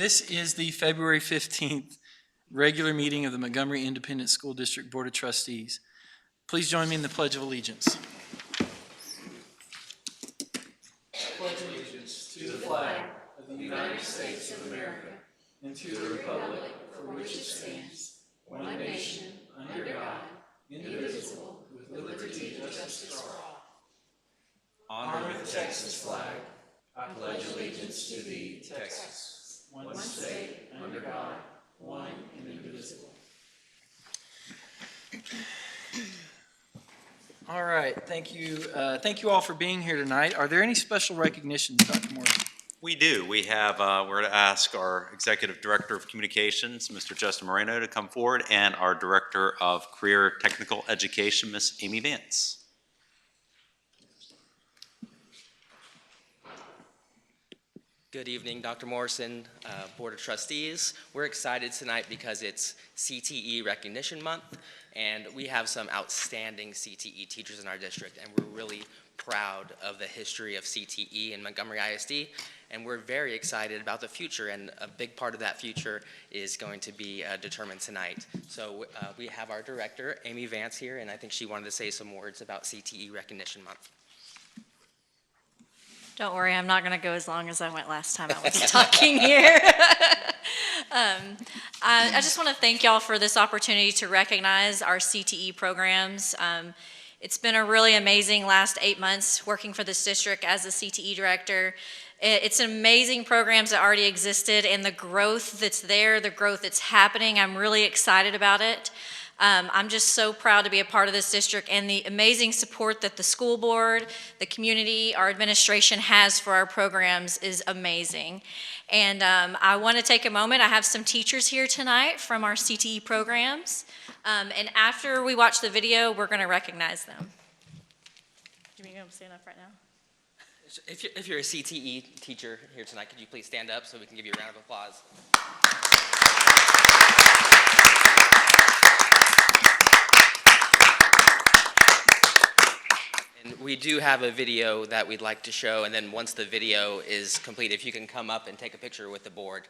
This is the February 15th regular meeting of the Montgomery Independent School District Board of Trustees. Please join me in the Pledge of Allegiance. Pledge allegiance to the flag of the United States of America and to the republic for which it stands, one nation, under God, indivisible, with liberty and justice for all. Honor the Texas flag. I pledge allegiance to thee, Texas, one state, under God, one and indivisible. All right, thank you. Thank you all for being here tonight. Are there any special recognitions, Dr. Morris? We do. We have, we're going to ask our Executive Director of Communications, Mr. Justin Moreno, to come forward, and our Director of Career Technical Education, Ms. Amy Vance. Good evening, Dr. Morrison, Board of Trustees. We're excited tonight because it's CTE Recognition Month, and we have some outstanding CTE teachers in our district, and we're really proud of the history of CTE in Montgomery ISD, and we're very excited about the future, and a big part of that future is going to be determined tonight. So we have our director, Amy Vance, here, and I think she wanted to say some words about CTE Recognition Month. Don't worry, I'm not going to go as long as I went last time I was talking here. I just want to thank y'all for this opportunity to recognize our CTE programs. It's been a really amazing last 8 months working for this district as a CTE director. It's amazing programs that already existed, and the growth that's there, the growth that's happening, I'm really excited about it. I'm just so proud to be a part of this district, and the amazing support that the school board, the community, our administration has for our programs is amazing. And I want to take a moment. I have some teachers here tonight from our CTE programs, and after we watch the video, we're going to recognize them. Do you want to stand up right now? If you're a CTE teacher here tonight, could you please stand up so we can give you a round of applause? And we do have a video that we'd like to show, and then once the video is complete, if you can come up and take a picture with the board.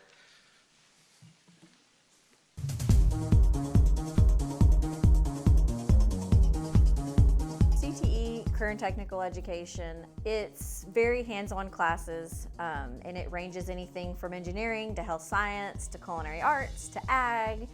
CTE, Career and Technical Education, it's very hands-on classes, and it ranges anything from engineering to health science to culinary arts to ag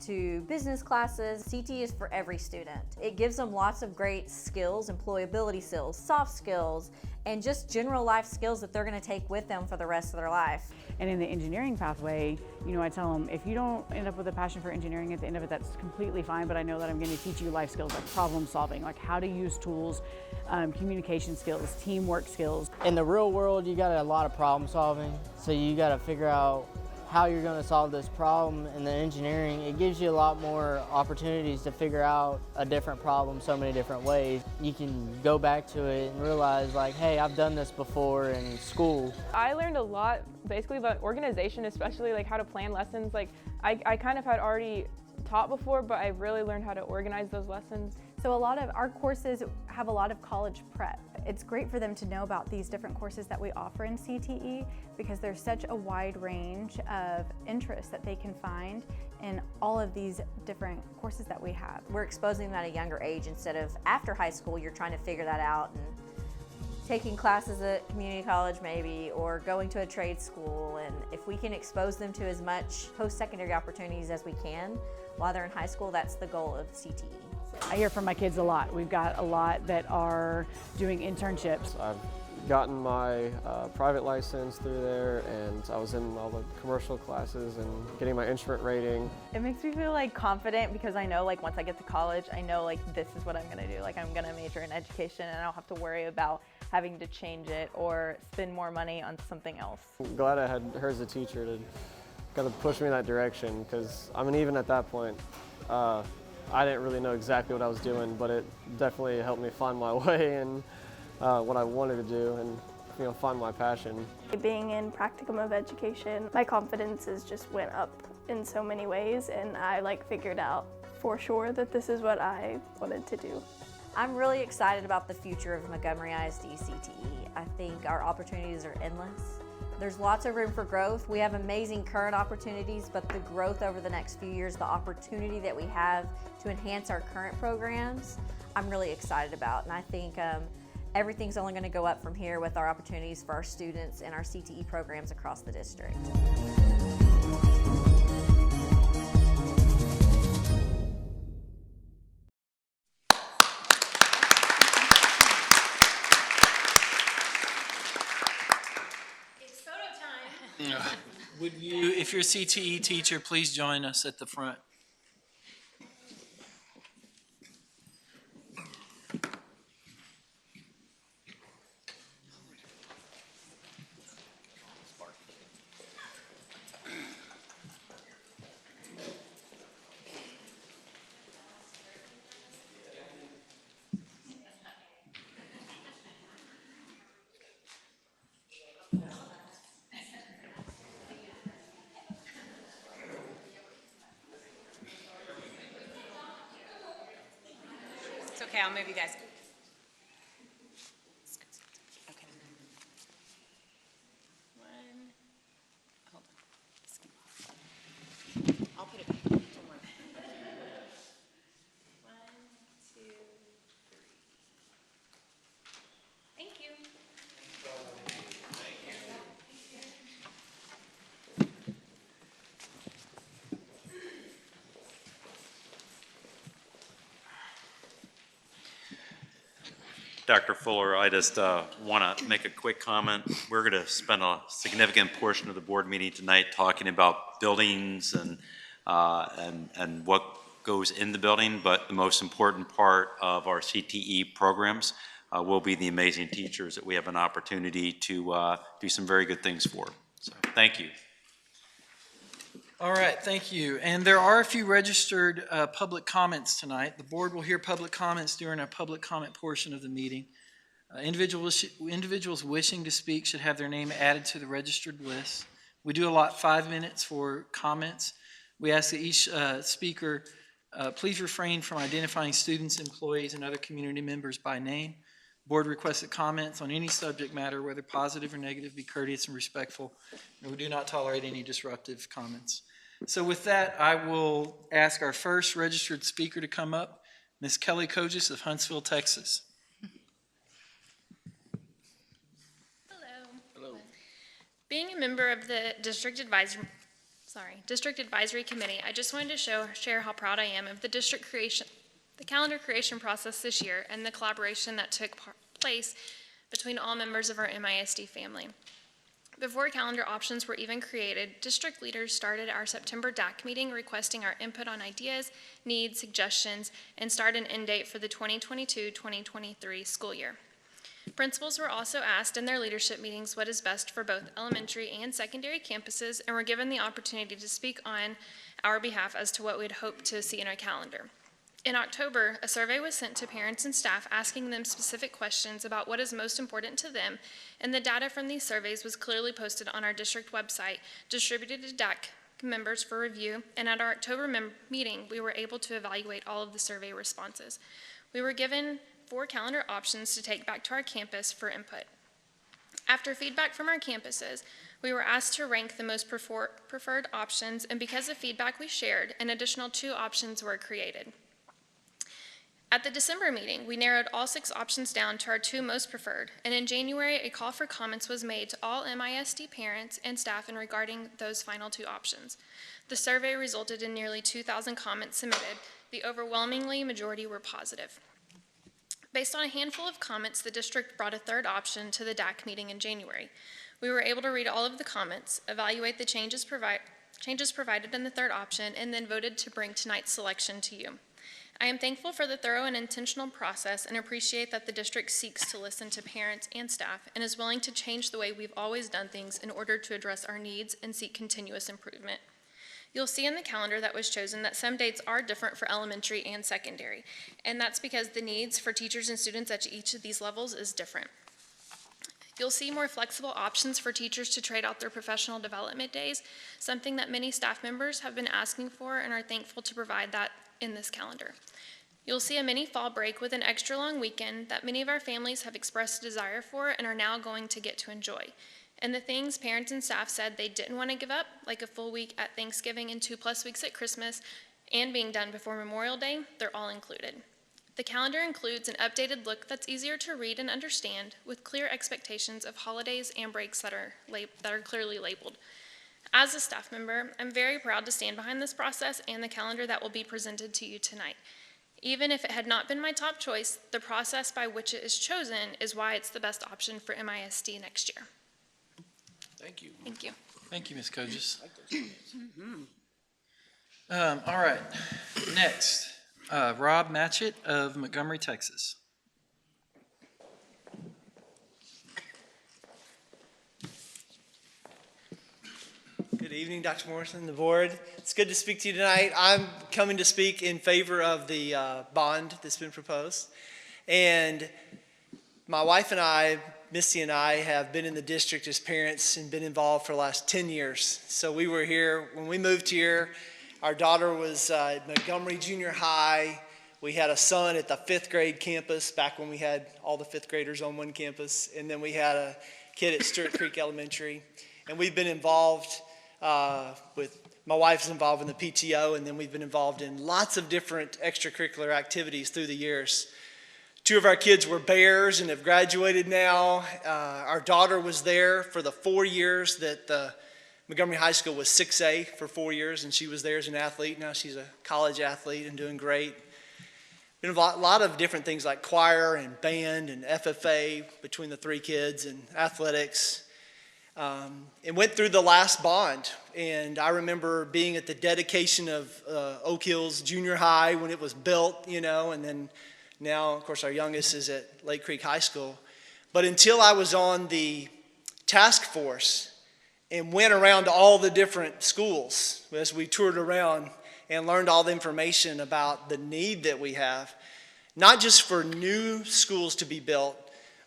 to business classes. CTE is for every student. It gives them lots of great skills, employability skills, soft skills, and just general life skills that they're going to take with them for the rest of their life. And in the engineering pathway, you know, I tell them, if you don't end up with a passion for engineering at the end of it, that's completely fine, but I know that I'm going to teach you life skills like problem solving, like how to use tools, communication skills, teamwork skills. In the real world, you got a lot of problem solving, so you got to figure out how you're going to solve this problem. In the engineering, it gives you a lot more opportunities to figure out a different problem so many different ways. You can go back to it and realize, like, hey, I've done this before in school. I learned a lot basically about organization, especially like how to plan lessons. Like I kind of had already taught before, but I really learned how to organize those lessons. So a lot of our courses have a lot of college prep. It's great for them to know about these different courses that we offer in CTE because there's such a wide range of interests that they can find in all of these different courses that we have. We're exposing them at a younger age instead of after high school. You're trying to figure that out and taking classes at community college maybe, or going to a trade school. And if we can expose them to as much post-secondary opportunities as we can while they're in high school, that's the goal of CTE. I hear from my kids a lot. We've got a lot that are doing internships. I've gotten my private license through there, and I was in all the commercial classes and getting my instrument rating. It makes me feel like confident because I know like once I get to college, I know like this is what I'm going to do. Like I'm going to major in education and I don't have to worry about having to change it or spend more money on something else. I'm glad I had her as a teacher to kind of push me in that direction, because I mean, even at that point, I didn't really know exactly what I was doing, but it definitely helped me find my way and what I wanted to do, and you know, find my passion. Being in practicum of education, my confidence has just went up in so many ways, and I like figured out for sure that this is what I wanted to do. I'm really excited about the future of Montgomery ISD CTE. I think our opportunities are endless. There's lots of room for growth. We have amazing current opportunities, but the growth over the next few years, the opportunity that we have to enhance our current programs, I'm really excited about. And I think everything's only going to go up from here with our opportunities for our students and our CTE programs across the district. Would you, if you're a CTE teacher, please join us at the front. It's okay, I'll move you guys. Okay. Hold on. I'll put it back. Don't worry. 1, 2, 3. Thank you. Dr. Fuller, I just want to make a quick comment. We're going to spend a significant portion of the board meeting tonight talking about buildings and what goes in the building, but the most important part of our CTE programs will be the amazing teachers that we have an opportunity to do some very good things for. So thank you. All right, thank you. And there are a few registered public comments tonight. The board will hear public comments during our public comment portion of the meeting. Individuals wishing to speak should have their name added to the registered list. We do allot 5 minutes for comments. We ask that each speaker please refrain from identifying students, employees, and other community members by name. Board requests that comments on any subject matter, whether positive or negative, be courteous and respectful. And we do not tolerate any disruptive comments. So with that, I will ask our first registered speaker to come up, Ms. Kelly Kogis of Huntsville, Texas. Hello. Being a member of the District Advisory Committee, I just wanted to share how proud I am of the calendar creation process this year and the collaboration that took place between all members of our MISD family. Before calendar options were even created, district leaders started our September DAC meeting requesting our input on ideas, needs, suggestions, and start and end date for the 2022-2023 school year. Principals were also asked in their leadership meetings what is best for both elementary and secondary campuses and were given the opportunity to speak on our behalf as to what we'd hope to see in our calendar. In October, a survey was sent to parents and staff asking them specific questions about what is most important to them, and the data from these surveys was clearly posted on our district website, distributed to DAC members for review, and at our October meeting, we were able to evaluate all of the survey responses. We were given 4 calendar options to take back to our campus for input. After feedback from our campuses, we were asked to rank the most preferred options, and because of feedback we shared, an additional 2 options were created. At the December meeting, we narrowed all 6 options down to our 2 most preferred, and in January, a call for comments was made to all MISD parents and staff in regarding those final 2 options. The survey resulted in nearly 2,000 comments submitted. The overwhelmingly majority were positive. Based on a handful of comments, the district brought a 3rd option to the DAC meeting in January. We were able to read all of the comments, evaluate the changes provided in the 3rd option, and then voted to bring tonight's selection to you. I am thankful for the thorough and intentional process and appreciate that the district seeks to listen to parents and staff and is willing to change the way we've always done things in order to address our needs and seek continuous improvement. You'll see in the calendar that was chosen that some dates are different for elementary and secondary, and that's because the needs for teachers and students at each of these levels is different. You'll see more flexible options for teachers to trade out their professional development days, something that many staff members have been asking for and are thankful to provide that in this calendar. You'll see a mini fall break with an extra long weekend that many of our families have expressed a desire for and are now going to get to enjoy. And the things parents and staff said they didn't want to give up, like a full week at Thanksgiving and 2+ weeks at Christmas, and being done before Memorial Day, they're all included. The calendar includes an updated look that's easier to read and understand, with clear expectations of holidays and breaks that are clearly labeled. As a staff member, I'm very proud to stand behind this process and the calendar that will be presented to you tonight. Even if it had not been my top choice, the process by which it is chosen is why it's the best option for MISD next year. Thank you. Thank you. Thank you, Ms. Coges. All right, next, Rob Matchit of Montgomery, Texas. Good evening, Dr. Morrison, the board. It's good to speak to you tonight. I'm coming to speak in favor of the bond that's been proposed. And my wife and I, Misty and I, have been in the district as parents and been involved for the last 10 years. So we were here, when we moved here, our daughter was at Montgomery Junior High. We had a son at the 5th grade campus back when we had all the 5th graders on one campus. And then we had a kid at Stewart Creek Elementary. And we've been involved my wife's involved in the PTO, and then we've been involved in lots of different extracurricular activities through the years. 2 of our kids were Bears and have graduated now. Our daughter was there for the 4 years that the Montgomery High School was 6A for 4 years, and she was there as an athlete. Now she's a college athlete and doing great. Been a lot of different things like choir and band and FFA between the 3 kids and athletics. And went through the last bond, and I remember being at the dedication of Oak Hills Junior High when it was built, you know, and then now, of course, our youngest is at Lake Creek High School. But until I was on the task force and went around to all the different schools as we toured around and learned all the information about the need that we have, not just for new schools to be built,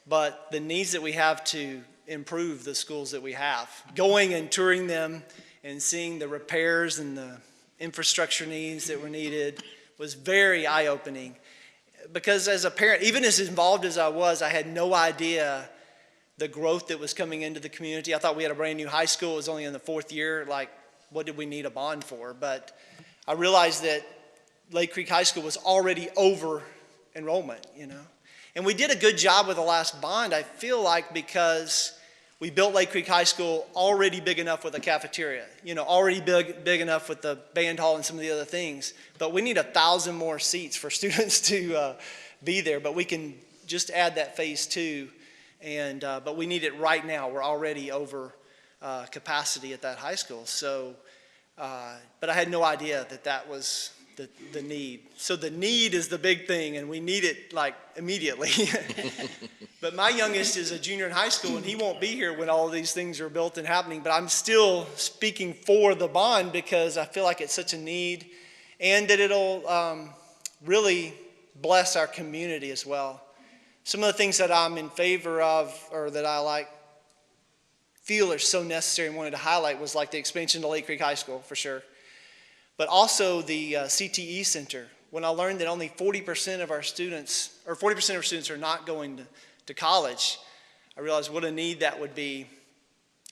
but the needs that we have to improve the schools that we have. Going and touring them and seeing the repairs and the infrastructure needs that were needed was very eye-opening. Because as a parent, even as involved as I was, I had no idea the growth that was coming into the community. I thought we had a brand new high school. It was only in the 4th year. Like, what did we need a bond for? But I realized that Lake Creek High School was already over enrollment, you know. And we did a good job with the last bond, I feel like, because we built Lake Creek High School already big enough with a cafeteria, you know, already big enough with the band hall and some of the other things. But we need 1,000 more seats for students to be there. But we can just add that phase 2. And but we need it right now. We're already over capacity at that high school. So, but I had no idea that that was the need. So the need is the big thing, and we need it like immediately. But my youngest is a junior in high school, and he won't be here when all of these things are built and happening. But I'm still speaking for the bond because I feel like it's such a need, and that it'll really bless our community as well. Some of the things that I'm in favor of, or that I feel are so necessary and wanted to highlight, was like the expansion to Lake Creek High School for sure. But also the CTE Center. When I learned that only 40% of our students, or 40% of our students are not going to college, I realized what a need that would be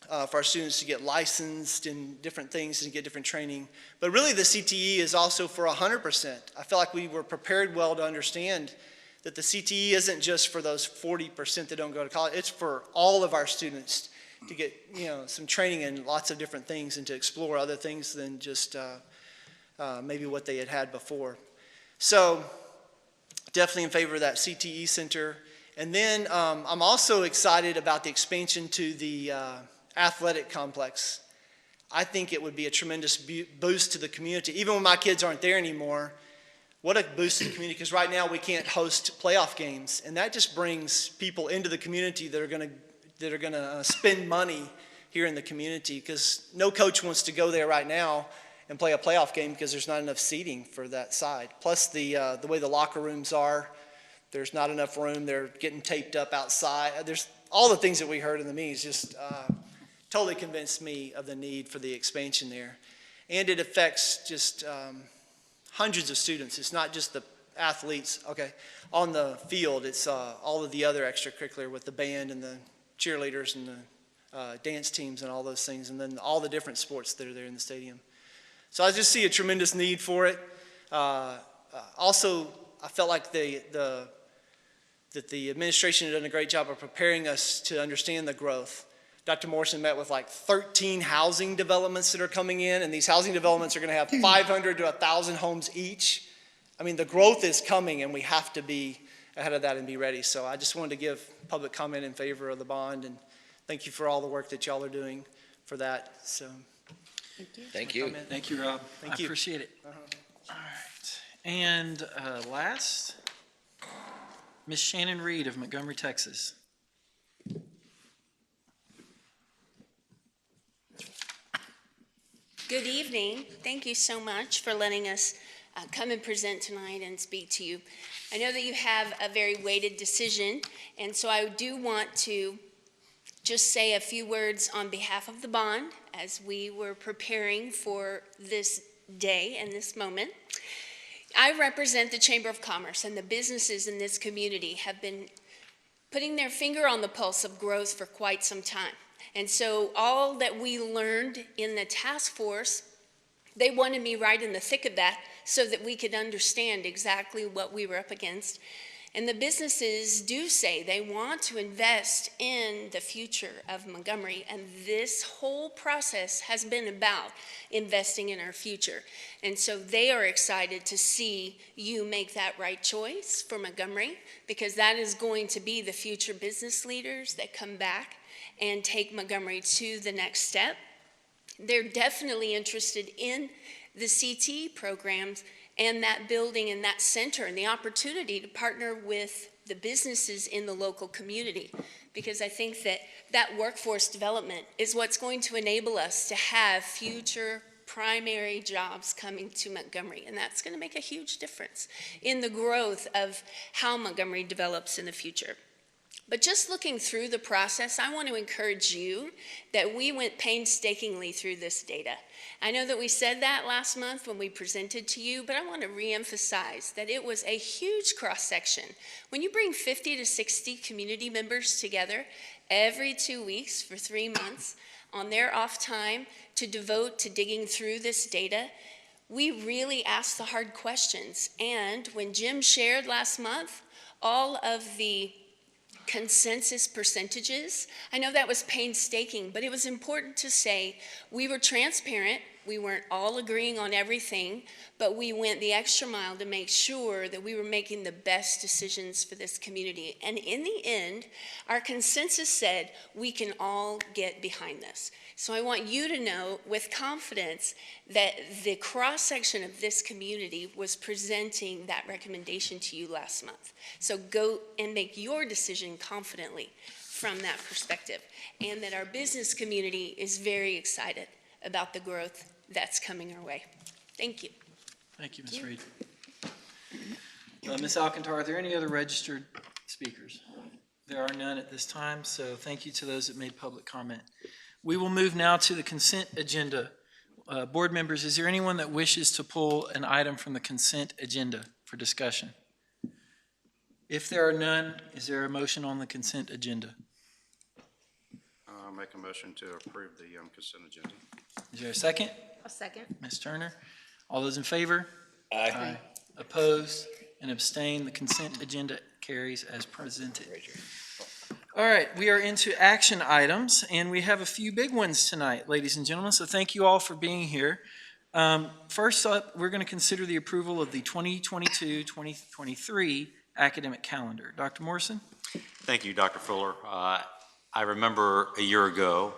for our students to get licensed in different things and get different training. But really the CTE is also for 100%. I feel like we were prepared well to understand that the CTE isn't just for those 40% that don't go to college. It's for all of our students to get, you know, some training in lots of different things and to explore other things than just maybe what they had before. So definitely in favor of that CTE Center. And then I'm also excited about the expansion to the athletic complex. I think it would be a tremendous boost to the community. Even when my kids aren't there anymore, what a boost to the community, because right now we can't host playoff games. And that just brings people into the community that are going to spend money here in the community, because no coach wants to go there right now and play a playoff game because there's not enough seating for that side. Plus the way the locker rooms are, there's not enough room. They're getting taped up outside. There's all the things that we heard in the meetings just totally convinced me of the need for the expansion there. And it affects just hundreds of students. It's not just the athletes, okay, on the field. It's all of the other extracurricular with the band and the cheerleaders and the dance teams and all those things, and then all the different sports that are there in the stadium. So I just see a tremendous need for it. Also, I felt like that the administration had done a great job of preparing us to understand the growth. Dr. Morrison met with like 13 housing developments that are coming in, and these housing developments are going to have 500 to 1,000 homes each. I mean, the growth is coming, and we have to be ahead of that and be ready. So I just wanted to give public comment in favor of the bond, and thank you for all the work that y'all are doing for that. So, Thank you. Thank you, Rob. Thank you. I appreciate it. All right. And last, Ms. Shannon Reed of Montgomery, Texas. Good evening. Thank you so much for letting us come and present tonight and speak to you. I know that you have a very weighted decision, and so I do want to just say a few words on behalf of the bond as we were preparing for this day and this moment. I represent the Chamber of Commerce, and the businesses in this community have been putting their finger on the pulse of growth for quite some time. And so all that we learned in the task force, they wanted me right in the thick of that so that we could understand exactly what we were up against. And the businesses do say they want to invest in the future of Montgomery, and this whole process has been about investing in our future. And so they are excited to see you make that right choice for Montgomery, because that is going to be the future business leaders that come back and take Montgomery to the next step. They're definitely interested in the CTE programs and that building and that center and the opportunity to partner with the businesses in the local community, because I think that that workforce development is what's going to enable us to have future primary jobs coming to Montgomery, and that's going to make a huge difference in the growth of how Montgomery develops in the future. But just looking through the process, I want to encourage you that we went painstakingly through this data. I know that we said that last month when we presented to you, but I want to reemphasize that it was a huge cross-section. When you bring 50 to 60 community members together every 2 weeks for 3 months on their off time to devote to digging through this data, we really asked the hard questions. And when Jim shared last month all of the consensus percentages, I know that was painstaking, but it was important to say we were transparent. We weren't all agreeing on everything, but we went the extra mile to make sure that we were making the best decisions for this community. And in the end, our consensus said we can all get behind this. So I want you to know with confidence that the cross-section of this community was presenting that recommendation to you last month. So go and make your decision confidently from that perspective, and that our business community is very excited about the growth that's coming our way. Thank you. Thank you, Ms. Reed. Ms. Alcantar, are there any other registered speakers? There are none at this time, so thank you to those that made public comment. We will move now to the consent agenda. Board members, is there anyone that wishes to pull an item from the consent agenda for discussion? If there are none, is there a motion on the consent agenda? I'll make a motion to approve the consent agenda. Is there a second? A second. Ms. Turner? All those in favor? Aye. Opposed and abstained? The consent agenda carries as presented. All right, we are into action items, and we have a few big ones tonight, ladies and gentlemen, so thank you all for being here. First up, we're going to consider the approval of the 2022-2023 academic calendar. Dr. Morrison? Thank you, Dr. Fuller. I remember a year ago,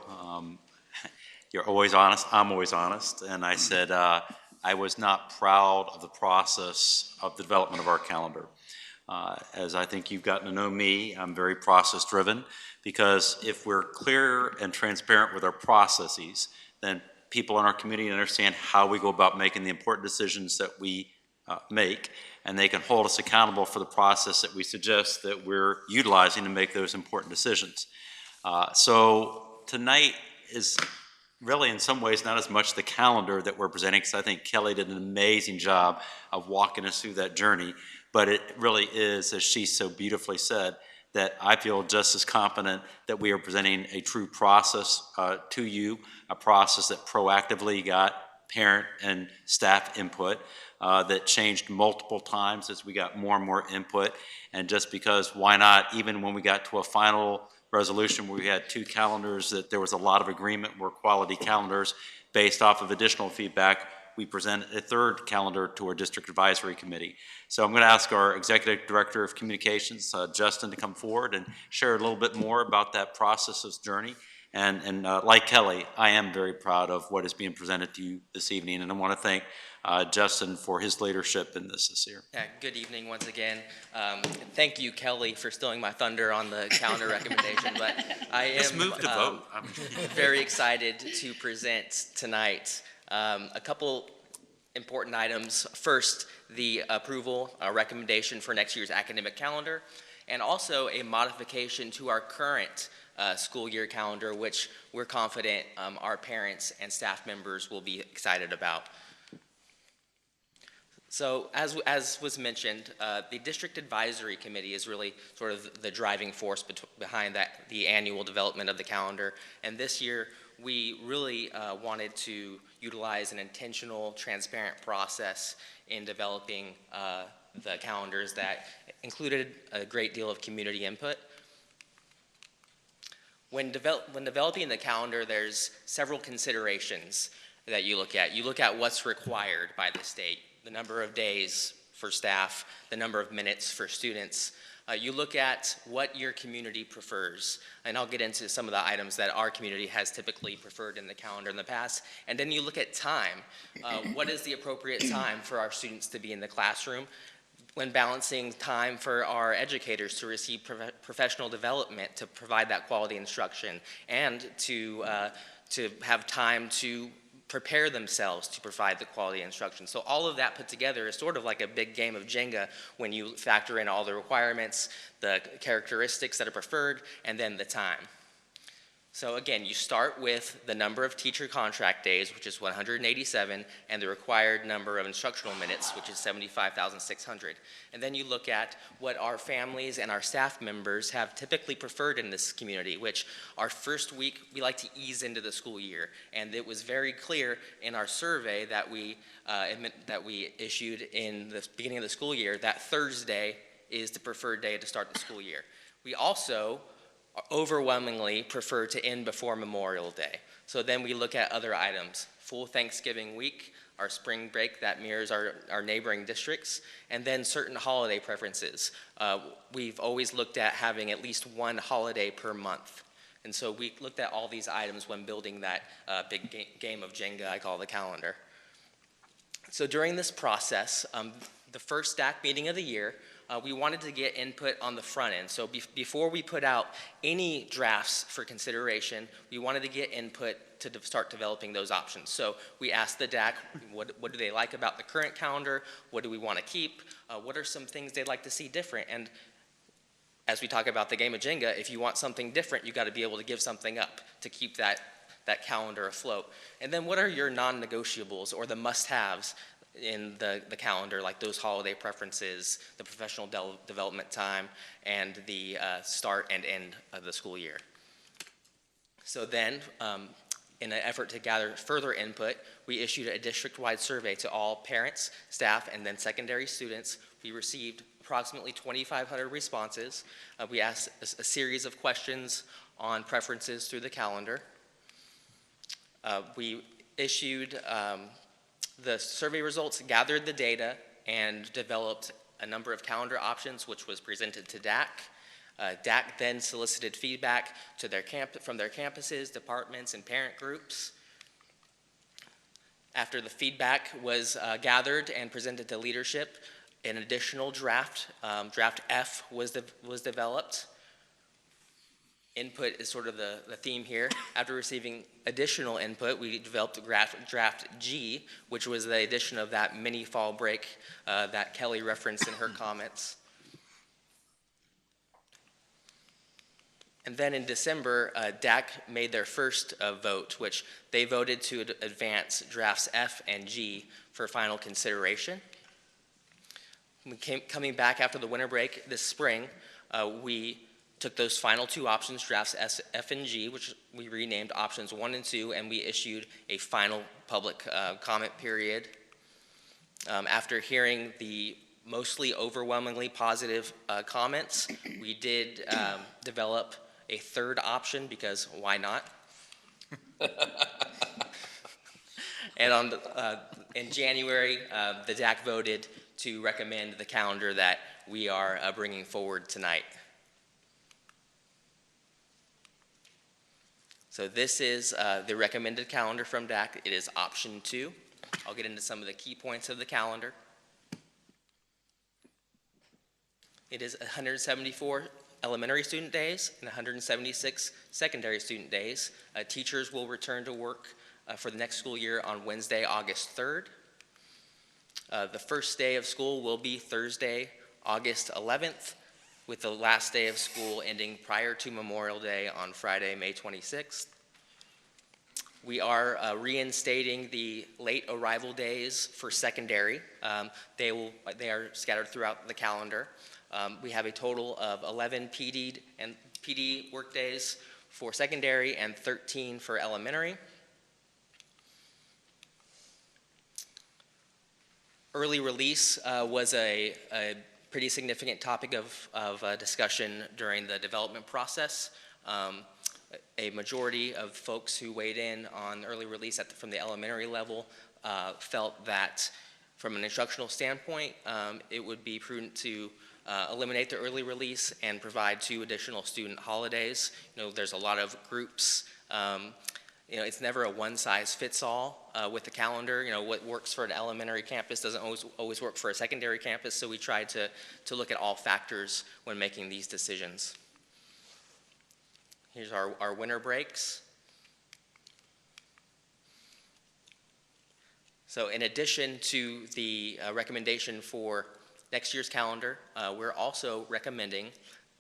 you're always honest, I'm always honest, and I said I was not proud of the process of the development of our calendar. As I think you've gotten to know me, I'm very process-driven, because if we're clear and transparent with our processes, then people in our community understand how we go about making the important decisions that we make, and they can hold us accountable for the process that we suggest that we're utilizing to make those important decisions. So tonight is really in some ways not as much the calendar that we're presenting, because I think Kelly did an amazing job of walking us through that journey, but it really is, as she so beautifully said, that I feel just as confident that we are presenting a true process to you, a process that proactively got parent and staff input, that changed multiple times as we got more and more input. And just because, why not, even when we got to a final resolution where we had 2 calendars, that there was a lot of agreement were quality calendars based off of additional feedback, we present a 3rd calendar to our district advisory committee. So I'm going to ask our executive director of communications, Justin, to come forward and share a little bit more about that process's journey. And like Kelly, I am very proud of what is being presented to you this evening, and I want to thank Justin for his leadership in this year. Yeah, good evening once again. Thank you, Kelly, for stealing my thunder on the calendar recommendation, but I am Just move to vote. very excited to present tonight a couple important items. First, the approval recommendation for next year's academic calendar, and also a modification to our current school year calendar, which we're confident our parents and staff members will be excited about. So as was mentioned, the District Advisory Committee is really sort of the driving force behind the annual development of the calendar. And this year, we really wanted to utilize an intentional, transparent process in developing the calendars that included a great deal of community input. When developing the calendar, there's several considerations that you look at. You look at what's required by the state, the number of days for staff, the number of minutes for students. You look at what your community prefers, and I'll get into some of the items that our community has typically preferred in the calendar in the past. And then you look at time. What is the appropriate time for our students to be in the classroom? When balancing time for our educators to receive professional development, to provide that quality instruction, and to have time to prepare themselves to provide the quality instruction. So all of that put together is sort of like a big game of Jenga when you factor in all the requirements, the characteristics that are preferred, and then the time. So again, you start with the number of teacher contract days, which is 187, and the required number of instructional minutes, which is 75,600. And then you look at what our families and our staff members have typically preferred in this community, which our first week, we like to ease into the school year. And it was very clear in our survey that we issued in the beginning of the school year that Thursday is the preferred day to start the school year. We also overwhelmingly prefer to end before Memorial Day. So then we look at other items, full Thanksgiving week, our spring break that mirrors our neighboring districts, and then certain holiday preferences. We've always looked at having at least one holiday per month. And so we looked at all these items when building that big game of Jenga I call the calendar. So during this process, the first DAC meeting of the year, we wanted to get input on the front end. So before we put out any drafts for consideration, we wanted to get input to start developing those options. So we asked the DAC, what do they like about the current calendar? What do we want to keep? What are some things they'd like to see different? And as we talk about the game of Jenga, if you want something different, you got to be able to give something up to keep that calendar afloat. And then what are your non-negotiables or the must-haves in the calendar, like those holiday preferences, the professional development time, and the start and end of the school year. So then, in an effort to gather further input, we issued a district-wide survey to all parents, staff, and then secondary students. We received approximately 2,500 responses. We asked a series of questions on preferences through the calendar. We issued the survey results, gathered the data, and developed a number of calendar options, which was presented to DAC. DAC then solicited feedback from their campuses, departments, and parent groups. After the feedback was gathered and presented to leadership, an additional draft, draft F, was developed. Input is sort of the theme here. After receiving additional input, we developed draft G, which was the addition of that mini fall break that Kelly referenced in her comments. And then in December, DAC made their first vote, which they voted to advance drafts F and G for final consideration. Coming back after the winter break this spring, we took those final two options, drafts F and G, which we renamed options 1 and 2, and we issued a final public comment period. After hearing the mostly overwhelmingly positive comments, we did develop a third option, because why not? And in January, the DAC voted to recommend the calendar that we are bringing forward tonight. So this is the recommended calendar from DAC. It is option 2. I'll get into some of the key points of the calendar. It is 174 elementary student days and 176 secondary student days. Teachers will return to work for the next school year on Wednesday, August 3rd. The first day of school will be Thursday, August 11th, with the last day of school ending prior to Memorial Day on Friday, May 26th. We are reinstating the late arrival days for secondary. They are scattered throughout the calendar. We have a total of 11 PD work days for secondary and 13 for elementary. Early release was a pretty significant topic of discussion during the development process. A majority of folks who weighed in on early release from the elementary level felt that from an instructional standpoint, it would be prudent to eliminate the early release and provide 2 additional student holidays. There's a lot of groups. It's never a one-size-fits-all with the calendar. What works for an elementary campus doesn't always work for a secondary campus, so we tried to look at all factors when making these decisions. Here's our winter breaks. So in addition to the recommendation for next year's calendar, we're also recommending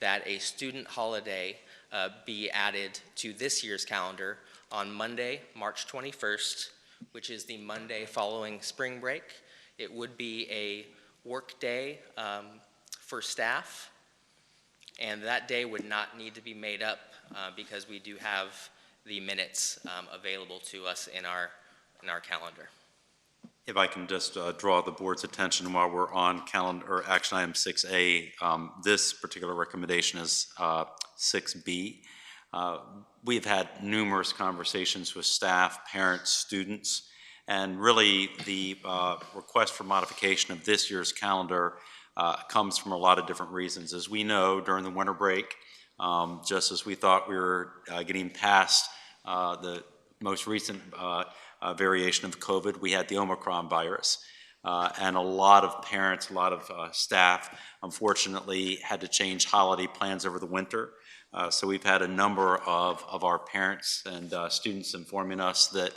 that a student holiday be added to this year's calendar on Monday, March 21st, which is the Monday following spring break. It would be a work day for staff, and that day would not need to be made up because we do have the minutes available to us in our calendar. If I can just draw the board's attention while we're on calendar or action item 6A, this particular recommendation is 6B. We've had numerous conversations with staff, parents, students, and really the request for modification of this year's calendar comes from a lot of different reasons. As we know, during the winter break, just as we thought we were getting past the most recent variation of COVID, we had the Omicron virus. And a lot of parents, a lot of staff, unfortunately, had to change holiday plans over the winter. So we've had a number of our parents and students informing us that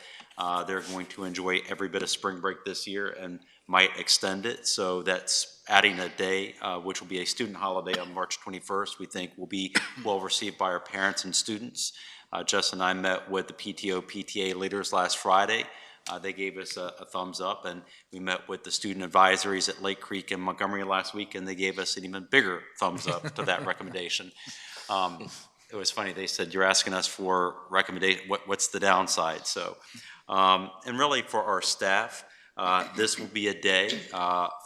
they're going to enjoy every bit of spring break this year and might extend it. So that's adding a day, which will be a student holiday on March 21st, we think will be well received by our parents and students. Jess and I met with the PTO, PTA leaders last Friday. They gave us a thumbs up, and we met with the student advisories at Lake Creek and Montgomery last week, and they gave us an even bigger thumbs up to that recommendation. It was funny, they said, you're asking us for recommendation, what's the downside? So, and really for our staff, this will be a day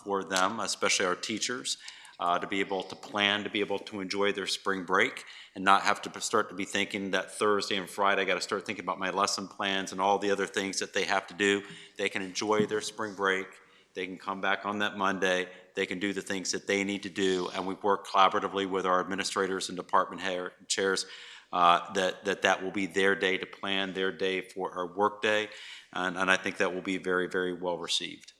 for them, especially our teachers, to be able to plan, to be able to enjoy their spring break and not have to start to be thinking that Thursday and Friday I got to start thinking about my lesson plans and all the other things that they have to do. They can enjoy their spring break. They can come back on that Monday. They can do the things that they need to do, and we work collaboratively with our administrators and department chairs that will be their day to plan, their day for our work day, and I think that will be very, very well received.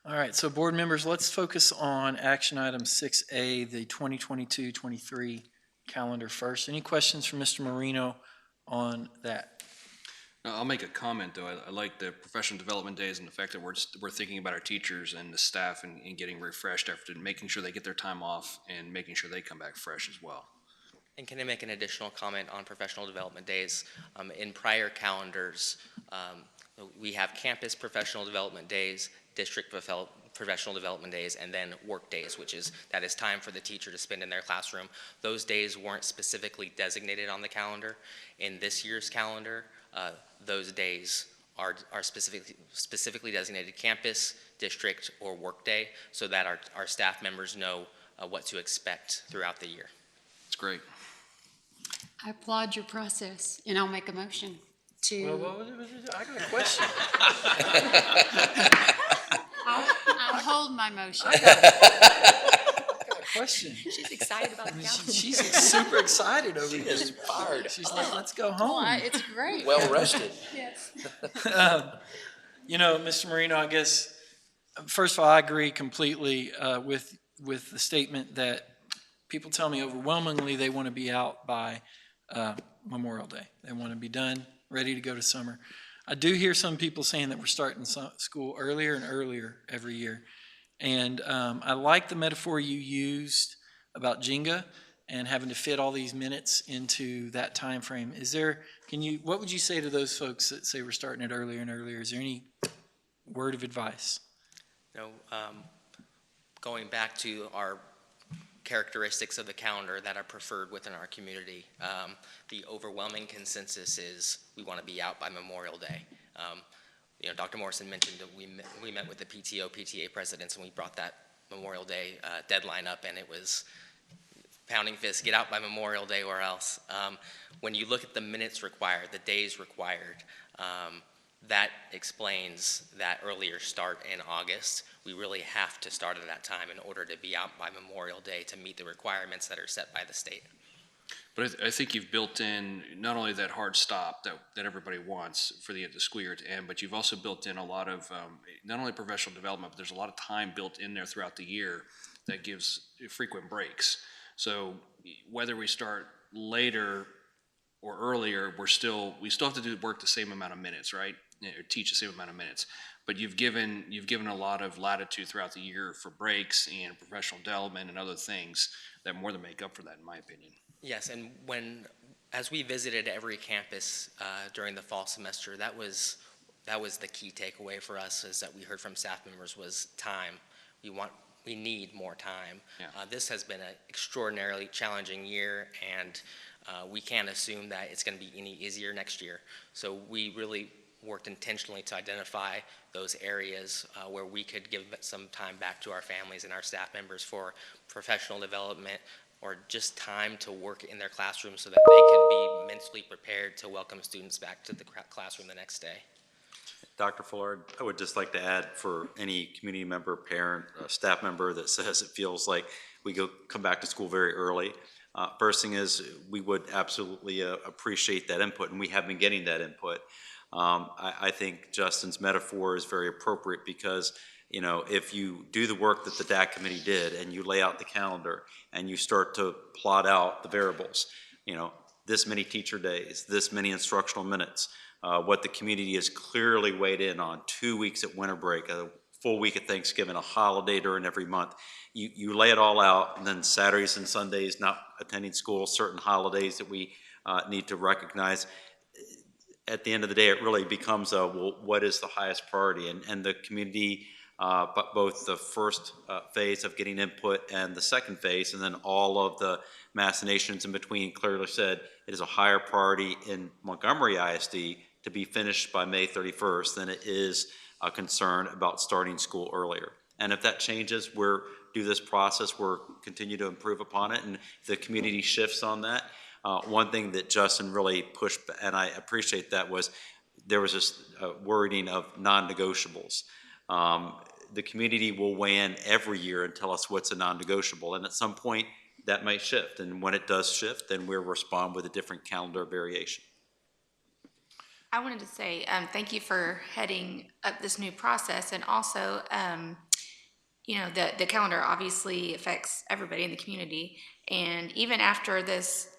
All right, so board members, let's focus on action item 6A, the 2022-23 calendar first. Any questions from Mr. Marino on that? I'll make a comment, though. I like the professional development days and the fact that we're thinking about our teachers and the staff and getting refreshed after making sure they get their time off and making sure they come back fresh as well. And can I make an additional comment on professional development days? In prior calendars, we have campus professional development days, district professional development days, and then work days, that is time for the teacher to spend in their classroom. Those days weren't specifically designated on the calendar. In this year's calendar, those days are specifically designated campus, district, or work day, so that our staff members know what to expect throughout the year. It's great. I applaud your process, and I'll make a motion to. Well, I got a question. I'll hold my motion. I got a question. She's excited about the calendar. She's super excited over here. She's fired. She's like, let's go home. It's great. Well rested. Yes. You know, Mr. Marino, I guess, first of all, I agree completely with the statement that people tell me overwhelmingly they want to be out by Memorial Day. They want to be done, ready to go to summer. I do hear some people saying that we're starting school earlier and earlier every year. And I like the metaphor you used about Jenga and having to fit all these minutes into that time frame. What would you say to those folks that say we're starting it earlier and earlier? Is there any word of advice? No, going back to our characteristics of the calendar that are preferred within our community, the overwhelming consensus is we want to be out by Memorial Day. Dr. Morrison mentioned that we met with the PTO, PTA presidents, and we brought that Memorial Day deadline up, and it was pounding fists, get out by Memorial Day or else. When you look at the minutes required, the days required, that explains that earlier start in August. We really have to start at that time in order to be out by Memorial Day to meet the requirements that are set by the state. But I think you've built in not only that hard stop that everybody wants for the school year to end, but you've also built in a lot of not only professional development, but there's a lot of time built in there throughout the year that gives frequent breaks. So whether we start later or earlier, we still have to work the same amount of minutes, right? Or teach the same amount of minutes. But you've given a lot of latitude throughout the year for breaks and professional development and other things that more than make up for that, in my opinion. Yes, and as we visited every campus during the fall semester, that was the key takeaway for us, is that we heard from staff members was time. We need more time. Yeah. This has been an extraordinarily challenging year, and we can't assume that it's going to be any easier next year. So we really worked intentionally to identify those areas where we could give some time back to our families and our staff members for professional development, or just time to work in their classroom so that they can be mentally prepared to welcome students back to the classroom the next day. Dr. Fuller, I would just like to add, for any community member, parent, staff member that says it feels like we come back to school very early. First thing is, we would absolutely appreciate that input, and we have been getting that input. I think Justin's metaphor is very appropriate because, if you do the work that the DAC committee did and you lay out the calendar and you start to plot out the variables, this many teacher days, this many instructional minutes, what the community has clearly weighed in on, 2 weeks at winter break, a full week at Thanksgiving, a holiday during every month. You lay it all out, and then Saturdays and Sundays not attending school, certain holidays that we need to recognize. At the end of the day, it really becomes what is the highest priority? And the community, but both the first phase of getting input and the second phase, and then all of the machinations in between, clearly said it is a higher priority in Montgomery ISD to be finished by May 31st than it is a concern about starting school earlier. And if that changes, we're do this process, we're continue to improve upon it, and if the community shifts on that. One thing that Justin really pushed, and I appreciate that, was there was this wording of non-negotiables. The community will weigh in every year and tell us what's a non-negotiable, and at some point that might shift, and when it does shift, then we'll respond with a different calendar variation. I wanted to say thank you for heading up this new process, and also the calendar obviously affects everybody in the community, and even after this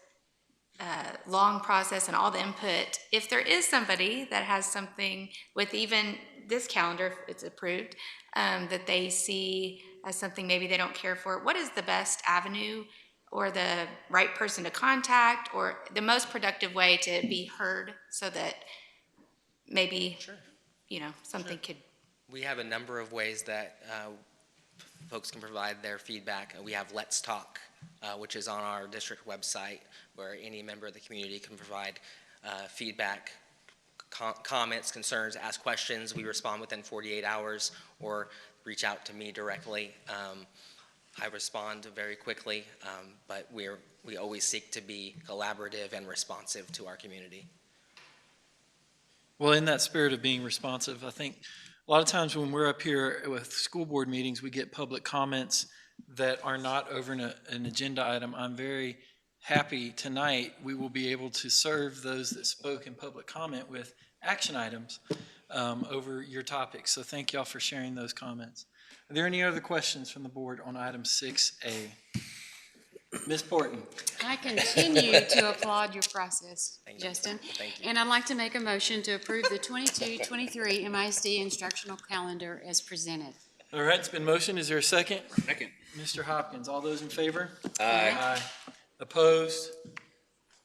long process and all the input, if there is somebody that has something with even this calendar, if it's approved, that they see as something maybe they don't care for, what is the best avenue or the right person to contact, or the most productive way to be heard, so that maybe something could. We have a number of ways that folks can provide their feedback. We have Let's Talk, which is on our district website, where any member of the community can provide feedback, comments, concerns, ask questions. We respond within 48 hours, or reach out to me directly. I respond very quickly, but we always seek to be collaborative and responsive to our community. Well, in that spirit of being responsive, I think a lot of times when we're up here with school board meetings, we get public comments that are not over an agenda item. I'm very happy tonight we will be able to serve those that spoke in public comment with action items over your topics. So thank y'all for sharing those comments. Are there any other questions from the board on item 6A? Ms. Porton. I continue to applaud your process, Justin. Thank you. And I'd like to make a motion to approve the 22-23 MISD instructional calendar as presented. All right, it's been motioned. Is there a second? Second. Mr. Hopkins, all those in favor? Aye. Aye. Opposed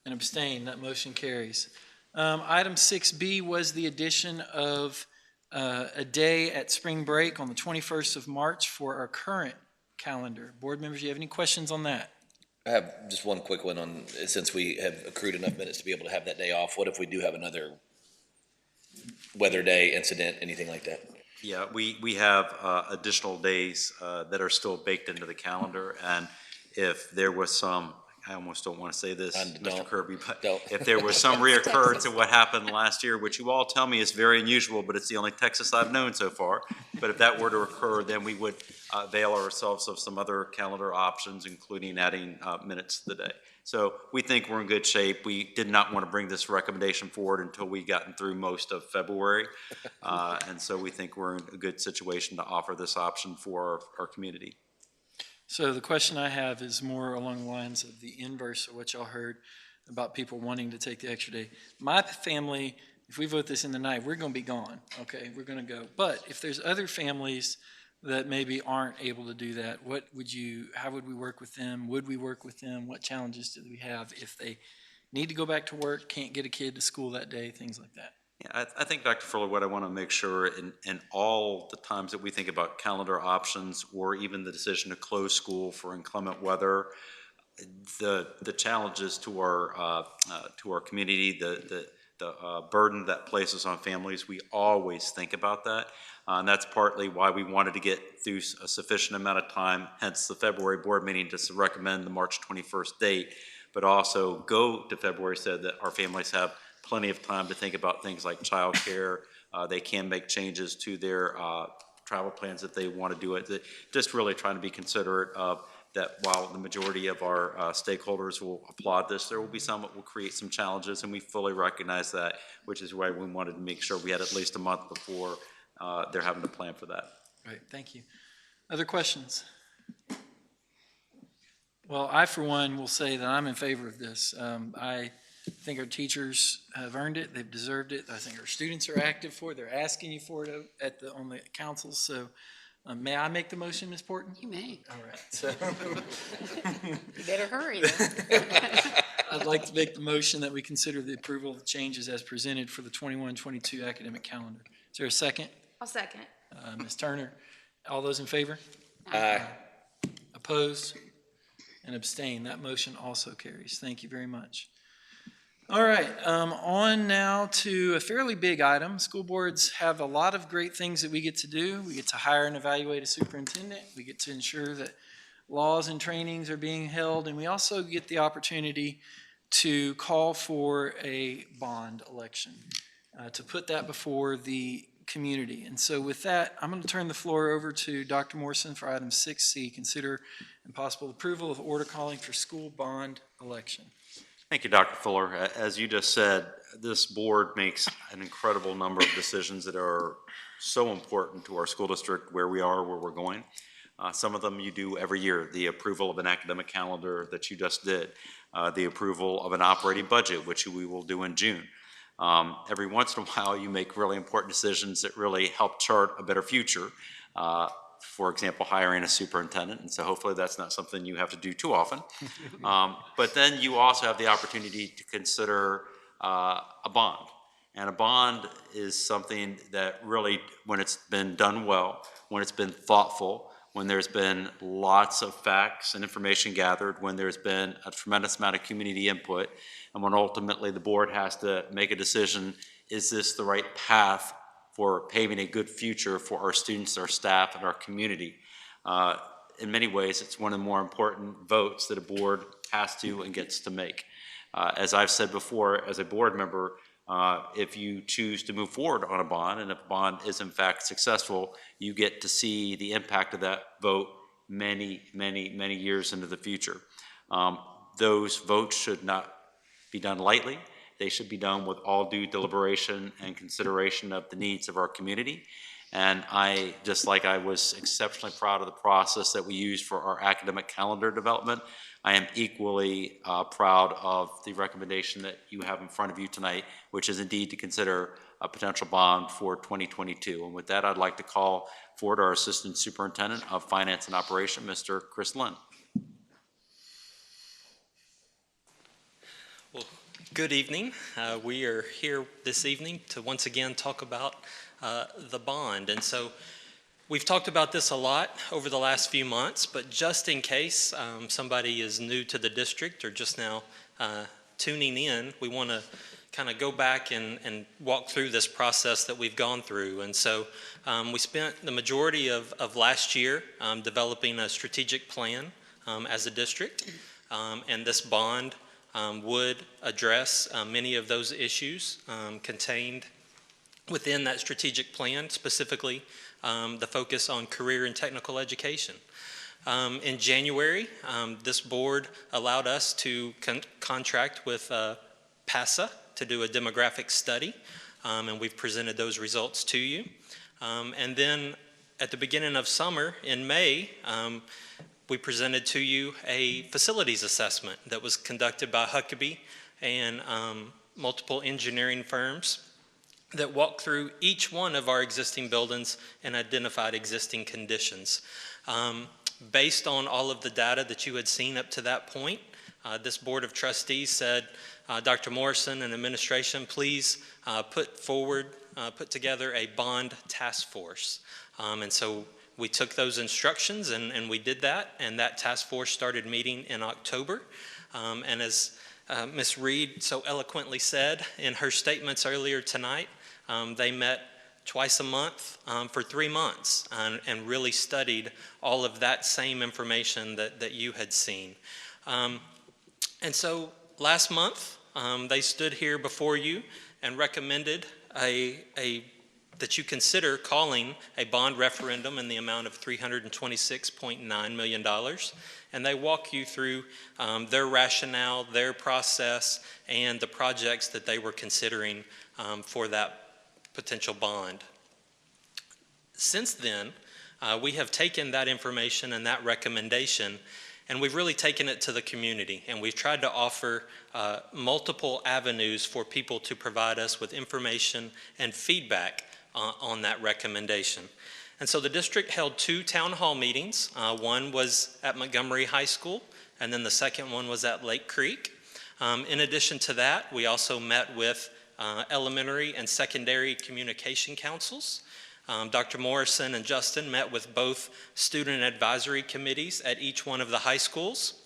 and abstained, that motion carries. Item 6B was the addition of a day at spring break on the 21st of March for our current calendar. Board members, do you have any questions on that? I have just one quick one on, since we have accrued enough minutes to be able to have that day off, what if we do have another weather day, incident, anything like that? Yeah, we have additional days that are still baked into the calendar, and if there was some, I almost don't want to say this, Mr. Kirby, but if there was some reoccurrence of what happened last year, which you all tell me is very unusual, but it's the only Texas I've known so far, but if that were to occur, then we would avail ourselves of some other calendar options, including adding minutes to the day. So we think we're in good shape. We did not want to bring this recommendation forward until we gotten through most of February, and so we think we're in a good situation to offer this option for our community. So the question I have is more along the lines of the inverse of what y'all heard about people wanting to take the extra day. My family, if we vote this in the night, we're going to be gone, okay? We're going to go. But if there's other families that maybe aren't able to do that, how would we work with them? Would we work with them? What challenges do we have if they need to go back to work, can't get a kid to school that day, things like that? Yeah, I think, Dr. Fuller, what I want to make sure in all the times that we think about calendar options or even the decision to close school for inclement weather, the challenges to our community, the burden that places on families, we always think about that. And that's partly why we wanted to get through a sufficient amount of time, hence the February board meeting to recommend the March 21st date, but also go to February so that our families have plenty of time to think about things like childcare. They can make changes to their travel plans if they want to do it. Just really trying to be considerate of that. While the majority of our stakeholders will applaud this, there will be some that will create some challenges, and we fully recognize that, which is why we wanted to make sure we had at least a month before they're having to plan for that. Right, thank you. Other questions? Well, I, for one, will say that I'm in favor of this. I think our teachers have earned it. They've deserved it. I think our students are active for it. They're asking you for it on the council. So may I make the motion, Ms. Porton? You may. All right. So You better hurry. I'd like to make the motion that we consider the approval of the changes as presented for the 21-22 academic calendar. Is there a second? I'll second. Ms. Turner, all those in favor? Aye. Opposed and abstain. That motion also carries. Thank you very much. All right, on now to a fairly big item. School boards have a lot of great things that we get to do. We get to hire and evaluate a superintendent. We get to ensure that laws and trainings are being held, and we also get the opportunity to call for a bond election, to put that before the community. And so with that, I'm going to turn the floor over to Dr. Morrison for item 6C, consider and possible approval of order calling for school bond election. Thank you, Dr. Fuller. As you just said, this board makes an incredible number of decisions that are so important to our school district, where we are, where we're going. Some of them you do every year, the approval of an academic calendar that you just did, the approval of an operating budget, which we will do in June. Every once in a while, you make really important decisions that really help chart a better future. For example, hiring a superintendent, and so hopefully that's not something you have to do too often. But then you also have the opportunity to consider a bond. And a bond is something that really, when it's been done well, when it's been thoughtful, when there's been lots of facts and information gathered, when there's been a tremendous amount of community input, and when ultimately the board has to make a decision, is this the right path for paving a good future for our students, our staff, and our community? In many ways, it's one of the more important votes that a board has to and gets to make. As I've said before, as a board member, if you choose to move forward on a bond, and if a bond is in fact successful, you get to see the impact of that vote many, many, many years into the future. Those votes should not be done lightly. They should be done with all due deliberation and consideration of the needs of our community. And I, just like I was exceptionally proud of the process that we used for our academic calendar development, I am equally proud of the recommendation that you have in front of you tonight, which is indeed to consider a potential bond for 2022. And with that, I'd like to call forward our Assistant Superintendent of Finance and Operation, Mr. Chris Lynn. Well, good evening. We are here this evening to once again talk about the bond. And so we've talked about this a lot over the last few months, but just in case somebody is new to the district or just now tuning in, we want to kind of go back and walk through this process that we've gone through. And so we spent the majority of last year developing a strategic plan as a district, and this bond would address many of those issues contained within that strategic plan, specifically the focus on career and technical education. In January, this board allowed us to contract with PASA to do a demographic study, and we've presented those results to you. And then at the beginning of summer, in May, we presented to you a facilities assessment that was conducted by Huckabee and multiple engineering firms that walked through each one of our existing buildings and identified existing conditions. Based on all of the data that you had seen up to that point, this Board of Trustees said, Dr. Morrison and administration, please put together a bond task force. And so we took those instructions and we did that, and that task force started meeting in October. And as Ms. Reed so eloquently said in her statements earlier tonight, they met twice a month for 3 months and really studied all of that same information that you had seen. And so last month, they stood here before you and recommended that you consider calling a bond referendum in the amount of $326.9 million. And they walk you through their rationale, their process, and the projects that they were considering for that potential bond. Since then, we have taken that information and that recommendation, and we've really taken it to the community, and we've tried to offer multiple avenues for people to provide us with information and feedback on that recommendation. And so the district held 2 town hall meetings. One was at Montgomery High School, and then the second one was at Lake Creek. In addition to that, we also met with elementary and secondary communication councils. Dr. Morrison and Justin met with both student advisory committees at each one of the high schools.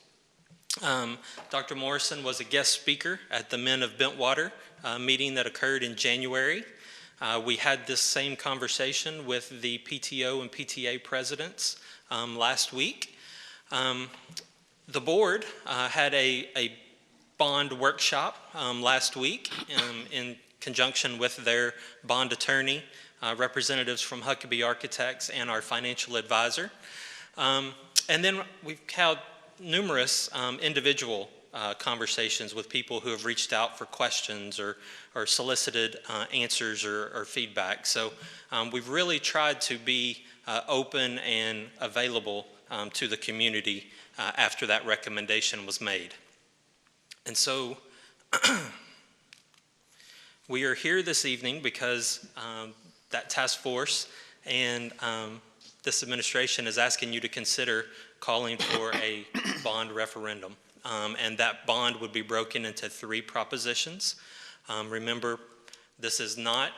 Dr. Morrison was a guest speaker at the Men of Bentwater meeting that occurred in January. We had this same conversation with the PTO and PTA presidents last week. The board had a bond workshop last week in conjunction with their bond attorney, representatives from Huckabee Architects, and our financial advisor. And then we've had numerous individual conversations with people who have reached out for questions or solicited answers or feedback. So we've really tried to be open and available to the community after that recommendation was made. And so we are here this evening because that task force and this administration is asking you to consider calling for a bond referendum. And that bond would be broken into 3 propositions. Remember, this is not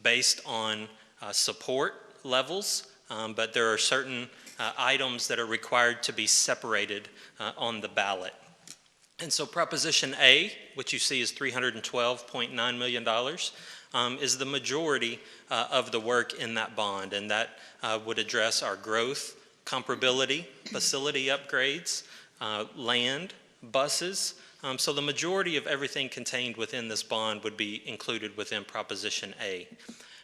based on support levels but there are certain items that are required to be separated on the ballot. And so Proposition A, which you see is $312.9 million, is the majority of the work in that bond, and that would address our growth, comparability, facility upgrades, land, buses. So the majority of everything contained within this bond would be included within Proposition A.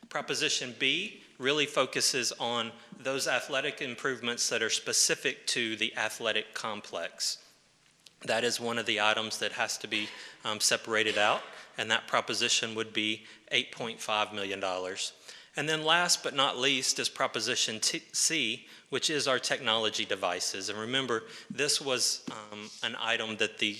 Proposition B really focuses on those athletic improvements that are specific to the athletic complex. That is one of the items that has to be separated out, and that proposition would be $8.5 million. And then last but not least is Proposition C, which is our technology devices. And remember, this was an item that the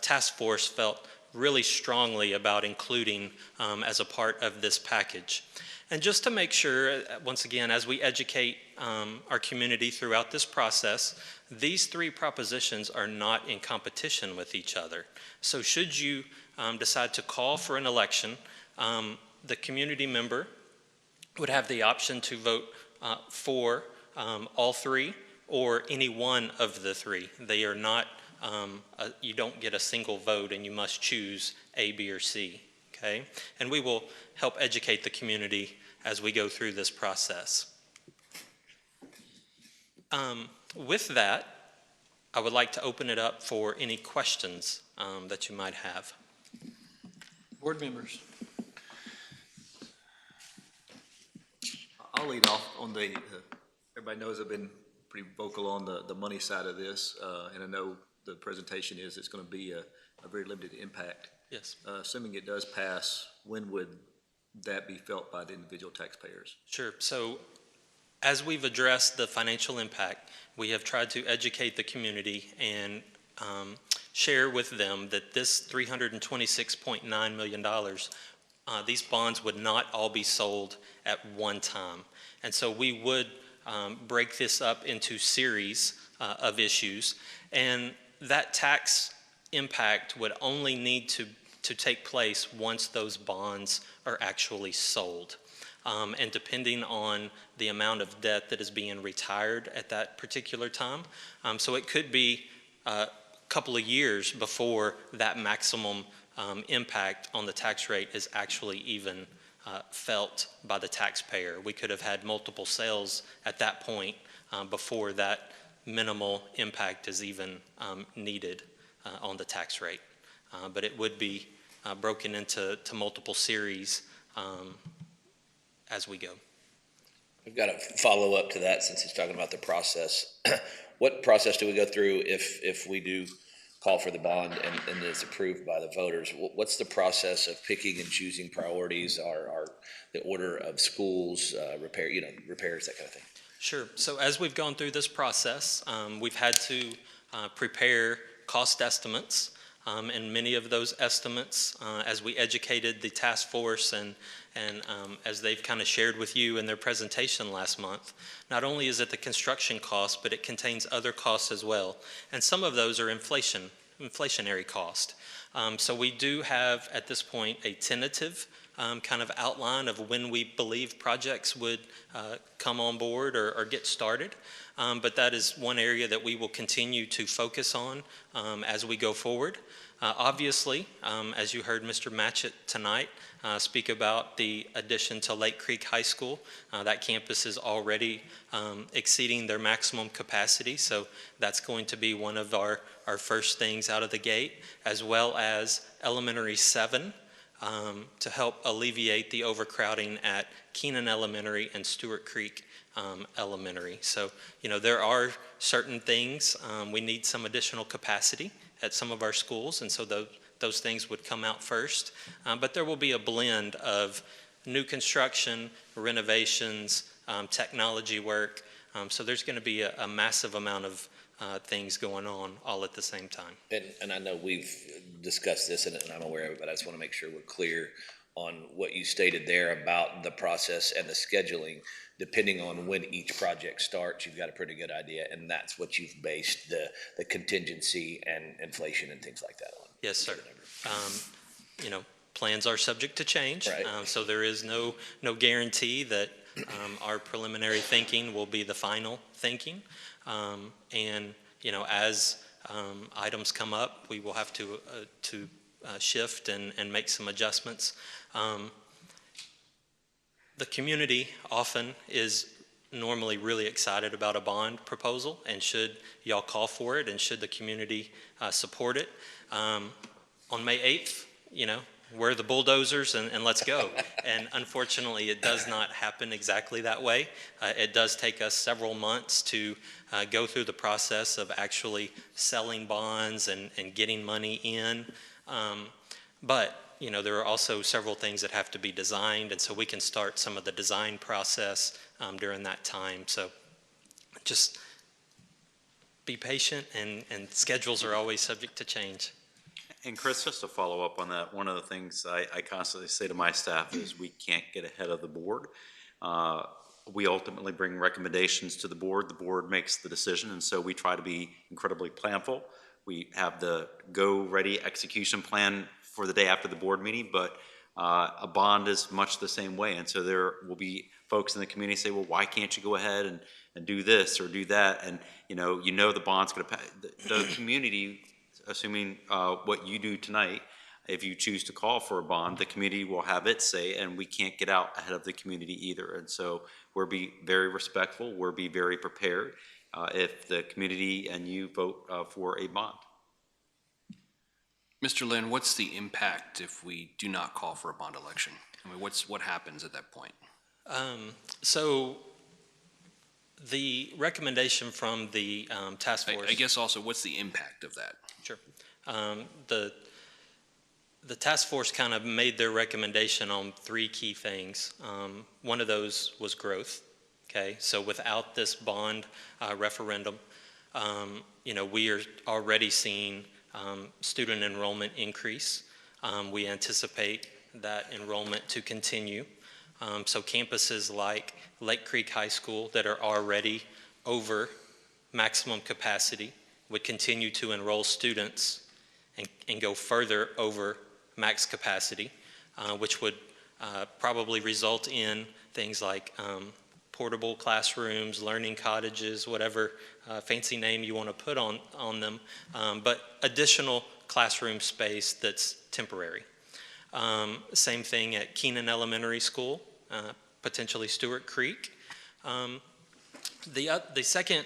task force felt really strongly about including as a part of this package. And just to make sure, once again, as we educate our community throughout this process, these three propositions are not in competition with each other. So should you decide to call for an election, the community member would have the option to vote for all three or any one of the three. They are not, you don't get a single vote and you must choose A, B, or C, okay? And we will help educate the community as we go through this process. With that, I would like to open it up for any questions that you might have. Board members. I'll lead off on the, everybody knows I've been pretty vocal on the money side of this, and I know the presentation is it's going to be a very limited impact. Yes. Assuming it does pass, when would that be felt by the individual taxpayers? Sure. So as we've addressed the financial impact, we have tried to educate the community and share with them that this $326.9 million, these bonds would not all be sold at one time. And so we would break this up into series of issues, and that tax impact would only need to take place once those bonds are actually sold. And depending on the amount of debt that is being retired at that particular time. So it could be a couple of years before that maximum impact on the tax rate is actually even felt by the taxpayer. We could have had multiple sales at that point before that minimal impact is even needed on the tax rate. But it would be broken into multiple series as we go. We've got a follow-up to that since he's talking about the process. What process do we go through if we do call for the bond and it's approved by the voters? What's the process of picking and choosing priorities, or the order of schools, repairs, that kind of thing? Sure. So as we've gone through this process, we've had to prepare cost estimates, and many of those estimates, as we educated the task force and as they've kind of shared with you in their presentation last month, not only is it the construction cost, but it contains other costs as well. And some of those are inflationary cost. So we do have at this point a tentative kind of outline of when we believe projects would come on board or get started. But that is one area that we will continue to focus on as we go forward. Obviously, as you heard Mr. Matchit tonight speak about the addition to Lake Creek High School, that campus is already exceeding their maximum capacity, so that's going to be one of our first things out of the gate, as well as Elementary 7 to help alleviate the overcrowding at Keenan Elementary and Stewart Creek Elementary. So, there are certain things, we need some additional capacity at some of our schools, and so those things would come out first. But there will be a blend of new construction, renovations, technology work. So there's going to be a massive amount of things going on all at the same time. And I know we've discussed this and I'm aware of it, but I just want to make sure we're clear on what you stated there about the process and the scheduling. Depending on when each project starts, you've got a pretty good idea, and that's what you've based the contingency and inflation and things like that on. Yes, sir. Plans are subject to change, right. So there is no guarantee that Our preliminary thinking will be the final thinking. And, as items come up, we will have to shift and make some adjustments. The community often is normally really excited about a bond proposal, and should y'all call for it and should the community support it, on May 8th, we're the bulldozers and let's go. And unfortunately, it does not happen exactly that way. It does take us several months to go through the process of actually selling bonds and getting money in. But there are also several things that have to be designed, and so we can start some of the design process during that time. So just be patient, and schedules are always subject to change. And Chris, just to follow up on that, one of the things I constantly say to my staff is we can't get ahead of the board. We ultimately bring recommendations to the board. The board makes the decision, and so we try to be incredibly planful. We have the go-ready execution plan for the day after the board meeting, but a bond is much the same way. And so there will be folks in the community say, well, why can't you go ahead and do this or do that? And the bond's going to pass. The community, assuming what you do tonight, if you choose to call for a bond, the community will have its say, and we can't get out ahead of the community either. And so we'll be very respectful, we'll be very prepared if the community and you vote for a bond. Mr. Lynn, what's the impact if we do not call for a bond election? I mean, what happens at that point? So the recommendation from the task force. I guess also, what's the impact of that? Sure. The task force kind of made their recommendation on three key things. One of those was growth. Okay, so without this bond referendum, we are already seeing student enrollment increase. We anticipate that enrollment to continue. So campuses like Lake Creek High School that are already over maximum capacity would continue to enroll students and go further over max capacity, which would probably result in things like portable classrooms, learning cottages, whatever fancy name you want to put on them, but additional classroom space that's temporary. Same thing at Keenan Elementary School, potentially Stewart Creek. The second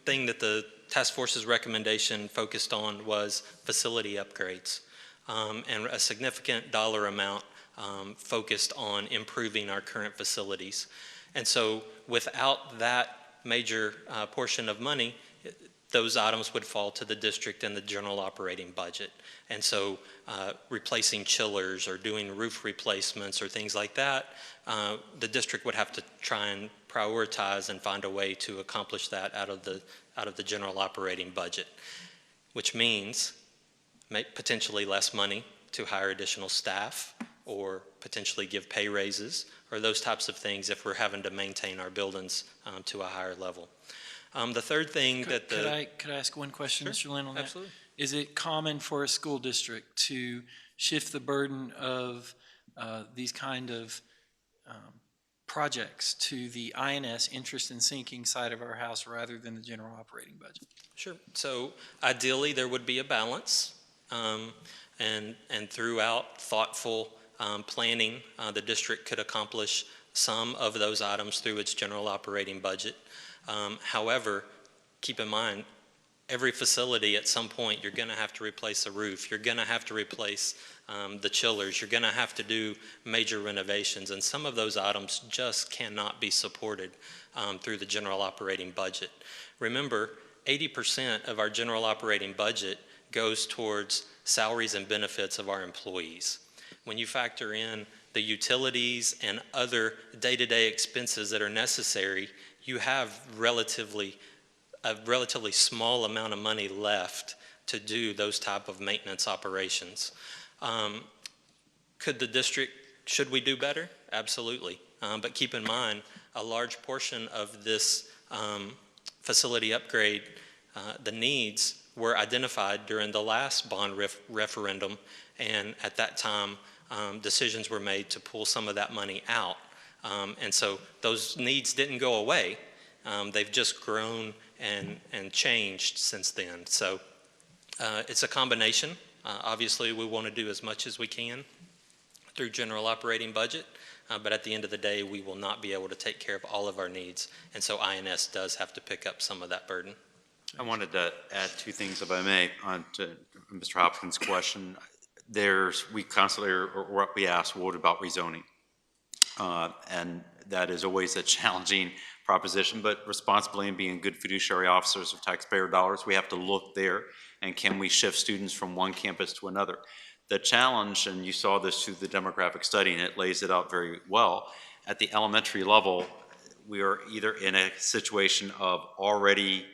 thing that the task force's recommendation focused on was facility upgrades, and a significant dollar amount focused on improving our current facilities. And so without that major portion of money, those items would fall to the district and the general operating budget. And so replacing chillers or doing roof replacements or things like that, the district would have to try and prioritize and find a way to accomplish that out of the general operating budget, which means potentially less money to hire additional staff or potentially give pay raises or those types of things if we're having to maintain our buildings to a higher level. The third thing Could I ask one question, Sure. Mr. Lynn, on that? Absolutely. Is it common for a school district to shift the burden of these kind of projects to the INS interest in sinking side of our house rather than the general operating budget? Sure. So ideally, there would be a balance, and throughout thoughtful planning, the district could accomplish some of those items through its general operating budget. However, keep in mind, every facility at some point you're going to have to replace a roof, you're going to have to replace the chillers, you're going to have to do major renovations, and some of those items just cannot be supported through the general operating budget. Remember, 80% of our general operating budget goes towards salaries and benefits of our employees. When you factor in the utilities and other day-to-day expenses that are necessary, you have a relatively small amount of money left to do those type of maintenance operations. Should we do better? Absolutely. But keep in mind, a large portion of this facility upgrade, the needs were identified during the last bond referendum, and at that time, decisions were made to pull some of that money out And so those needs didn't go away. They've just grown and changed since then. So it's a combination. Obviously, we want to do as much as we can through general operating budget, but at the end of the day, we will not be able to take care of all of our needs. And so INS does have to pick up some of that burden. I wanted to add two things, if I may, on to Mr. Hopkins' question. We constantly, or what we ask, what about rezoning? And that is always a challenging proposition, but responsibly and being good fiduciary officers of taxpayer dollars, we have to look there, and can we shift students from one campus to another? The challenge, and you saw this through the demographic study, and it lays it out very well, at the elementary level, we are either in a situation of already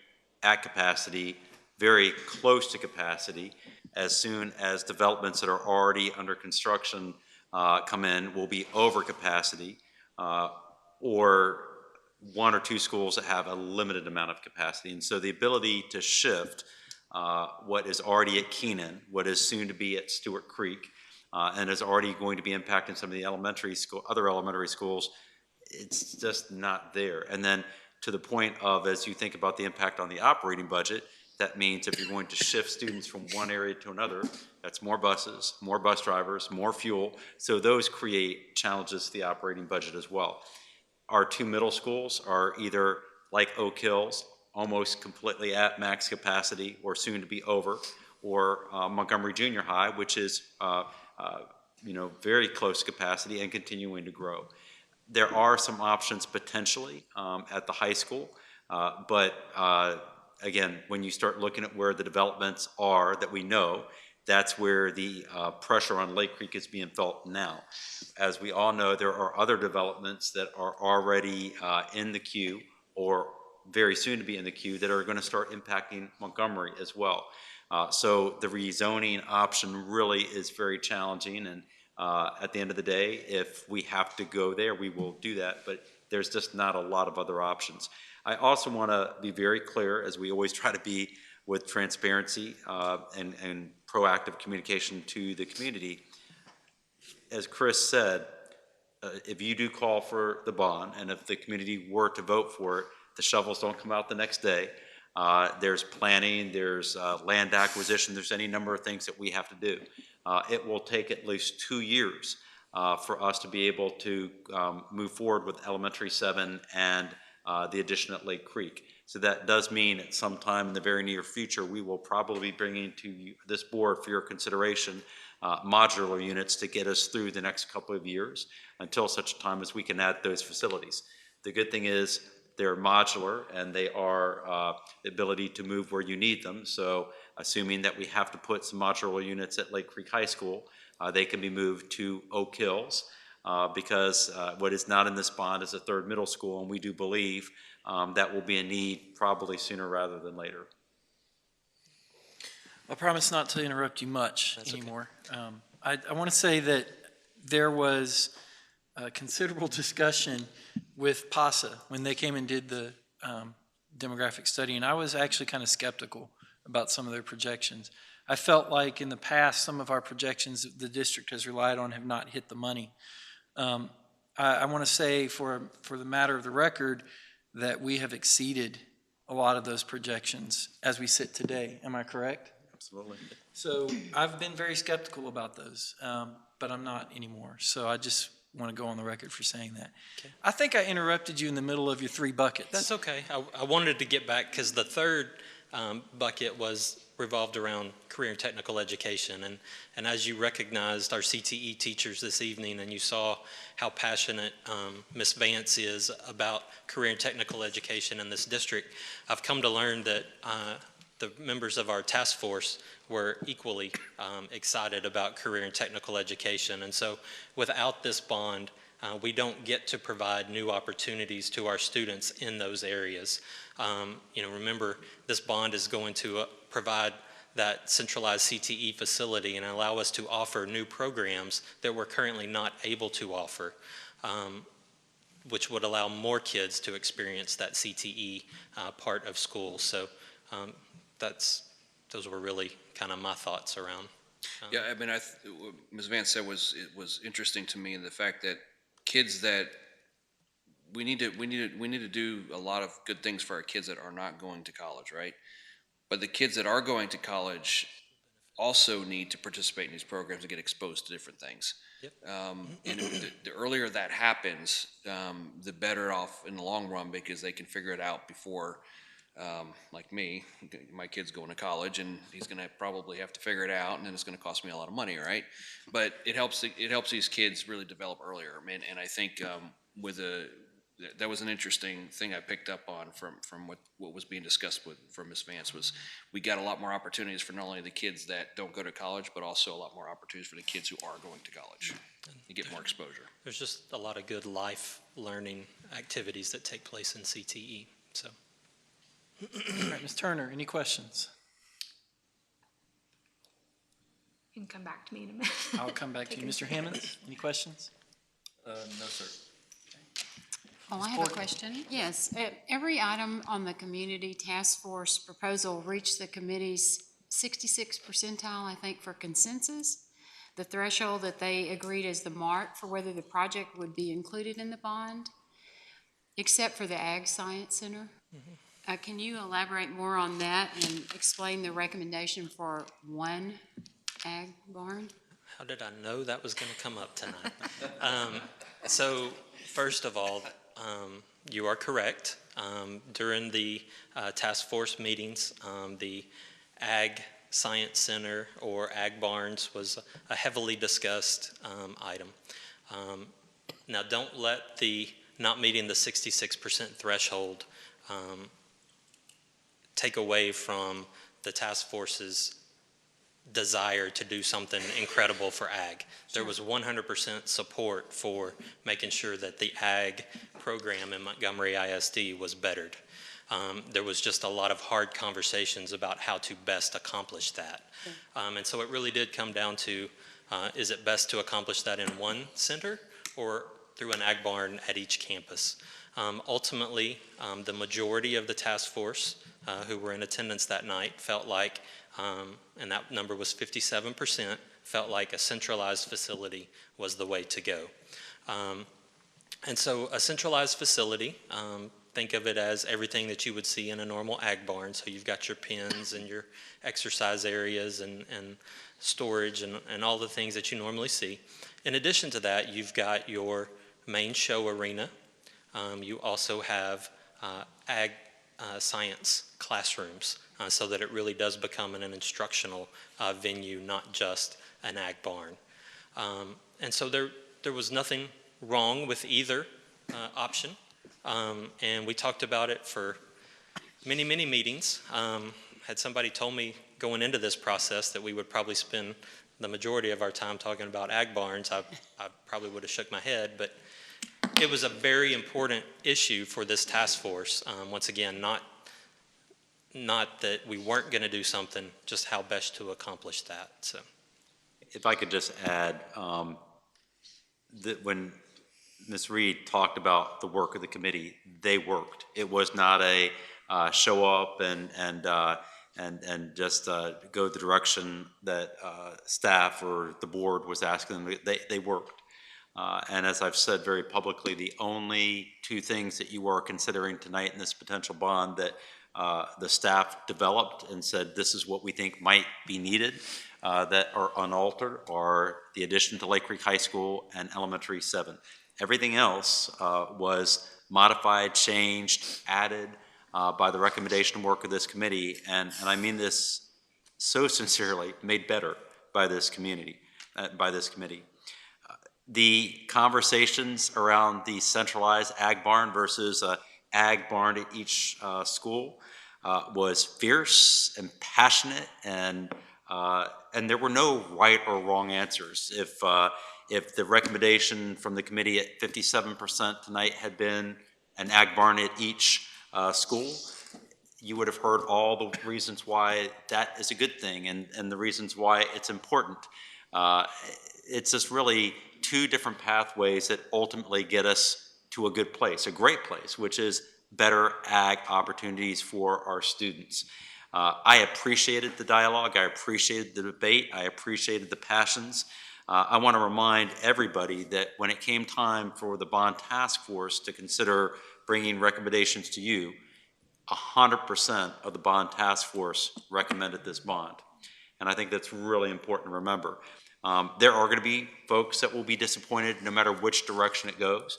at capacity, very close to capacity. As soon as developments that are already under construction come in, will be over capacity, or one or two schools that have a limited amount of capacity. And so the ability to shift what is already at Keenan, what is soon to be at Stewart Creek, and is already going to be impacting some of the other elementary schools, it's just not there. And then to the point of, as you think about the impact on the operating budget, that means if you're going to shift students from one area to another, that's more buses, more bus drivers, more fuel. So those create challenges to the operating budget as well. Our two middle schools are either like Oak Hills, almost completely at max capacity or soon to be over, or Montgomery Junior High, which is very close capacity and continuing to grow. There are some options potentially at the high school, but again, when you start looking at where the developments are that we know, that's where the pressure on Lake Creek is being felt now. As we all know, there are other developments that are already in the queue or very soon to be in the queue that are going to start impacting Montgomery as well. So the rezoning option really is very challenging, and at the end of the day, if we have to go there, we will do that, but there's just not a lot of other options. I also want to be very clear, as we always try to be, with transparency and proactive communication to the community. As Chris said, if you do call for the bond, and if the community were to vote for it, the shovels don't come out the next day. There's planning, there's land acquisition, there's any number of things that we have to do. It will take at least 2 years for us to be able to move forward with Elementary 7 and the addition at Lake Creek. So that does mean at some time in the very near future, we will probably be bringing to this board for your consideration modular units to get us through the next couple of years until such time as we can add those facilities. The good thing is they're modular and they are the ability to move where you need them. So assuming that we have to put some modular units at Lake Creek High School, they can be moved to Oak Hills because what is not in this bond is a third middle school, and we do believe that will be a need probably sooner rather than later. I promise not to interrupt you much anymore. Okay. I want to say that there was a considerable discussion with PASA when they came and did the demographic study, and I was actually kind of skeptical about some of their projections. I felt like in the past, some of our projections that the district has relied on have not hit the money. I want to say for the matter of the record that we have exceeded a lot of those projections as we sit today. Am I correct? Absolutely. So I've been very skeptical about those, but I'm not anymore. So I just want to go on the record for saying that. Okay. I think I interrupted you in the middle of your 3 buckets. That's okay. I wanted to get back because the third bucket was revolved around career and technical education. And as you recognized our CTE teachers this evening, and you saw how passionate Ms. Vance is about career and technical education in this district, I've come to learn that the members of our task force were equally excited about career and technical education. And so without this bond, we don't get to provide new opportunities to our students in those areas. Remember, this bond is going to provide that centralized CTE facility and allow us to offer new programs that we're currently not able to offer, which would allow more kids to experience that CTE part of school. So those were really kind of my thoughts around. Yeah, I mean, what Ms. Vance said was interesting to me, in the fact that kids that we need to do a lot of good things for our kids that are not going to college, right? But the kids that are going to college also need to participate in these programs and get exposed to different things. Yep. And the earlier that happens, the better off in the long run, because they can figure it out before, like me, my kid's going to college and he's going to probably have to figure it out, and then it's going to cost me a lot of money, right? But it helps these kids really develop earlier. And I think that was an interesting thing I picked up on from what was being discussed from Ms. Vance. Was we got a lot more opportunities for not only the kids that don't go to college, but also a lot more opportunities for the kids who are going to college. You get more exposure. There's just a lot of good life learning activities that take place in CTE. So, All right, Ms. Turner, any questions? You can come back to me in a minute. I'll come back to you. Mr. Hammonds, any questions? No, sir. Oh, I have a question. Yes, every item on the community task force proposal reached the committee's 66th percentile, I think, for consensus. The threshold that they agreed is the mark for whether the project would be included in the bond, except for the Ag Science Center. Can you elaborate more on that and explain the recommendation for one ag barn? how did I know that was going to come up tonight? So, first of all, you are correct. During the task force meetings, the Ag Science Center or Ag Barns was a heavily discussed item. Now, don't let the not meeting the 66% threshold take away from the task force's desire to do something incredible for ag. There was 100% support for making sure that the ag program in Montgomery ISD was bettered. There was just a lot of hard conversations about how to best accomplish that. And so it really did come down to, is it best to accomplish that in one center or through an ag barn at each campus? Ultimately, the majority of the task force who were in attendance that night felt like, and that number was 57%, felt like a centralized facility was the way to go. And so a centralized facility, think of it as everything that you would see in a normal ag barn. So you've got your pens and your exercise areas and storage and all the things that you normally see. In addition to that, you've got your main show arena. You also have ag science classrooms so that it really does become an instructional venue, not just an ag barn. And so there was nothing wrong with either option. And we talked about it for many, many meetings. Had somebody told me going into this process that we would probably spend the majority of our time talking about ag barns, I probably would have shook my head, but it was a very important issue for this task force. Once again, not that we weren't going to do something, just how best to accomplish that. So, if I could just add, that when Ms. Reed talked about the work of the committee, they worked. It was not a show up and just go the direction that staff or the board was asking them. They worked. And as I've said very publicly, the only two things that you are considering tonight in this potential bond that the staff developed and said this is what we think might be needed that are unaltered are the addition to Lake Creek High School and Elementary 7. Everything else was modified, changed, added by the recommendation work of this committee, and I mean this so sincerely, made better by this community, by this committee. The conversations around the centralized ag barn versus ag barn at each school was fierce and passionate, and there were no right or wrong answers. If the recommendation from the committee at 57% tonight had been an ag barn at each school, you would have heard all the reasons why that is a good thing and the reasons why it's important. It's just really two different pathways that ultimately get us to a good place, a great place, which is better ag opportunities for our students. I appreciated the dialogue, I appreciated the debate, I appreciated the passions. I want to remind everybody that when it came time for the bond task force to consider bringing recommendations to you, 100% of the bond task force recommended this bond. And I think that's really important to remember. There are going to be folks that will be disappointed no matter which direction it goes.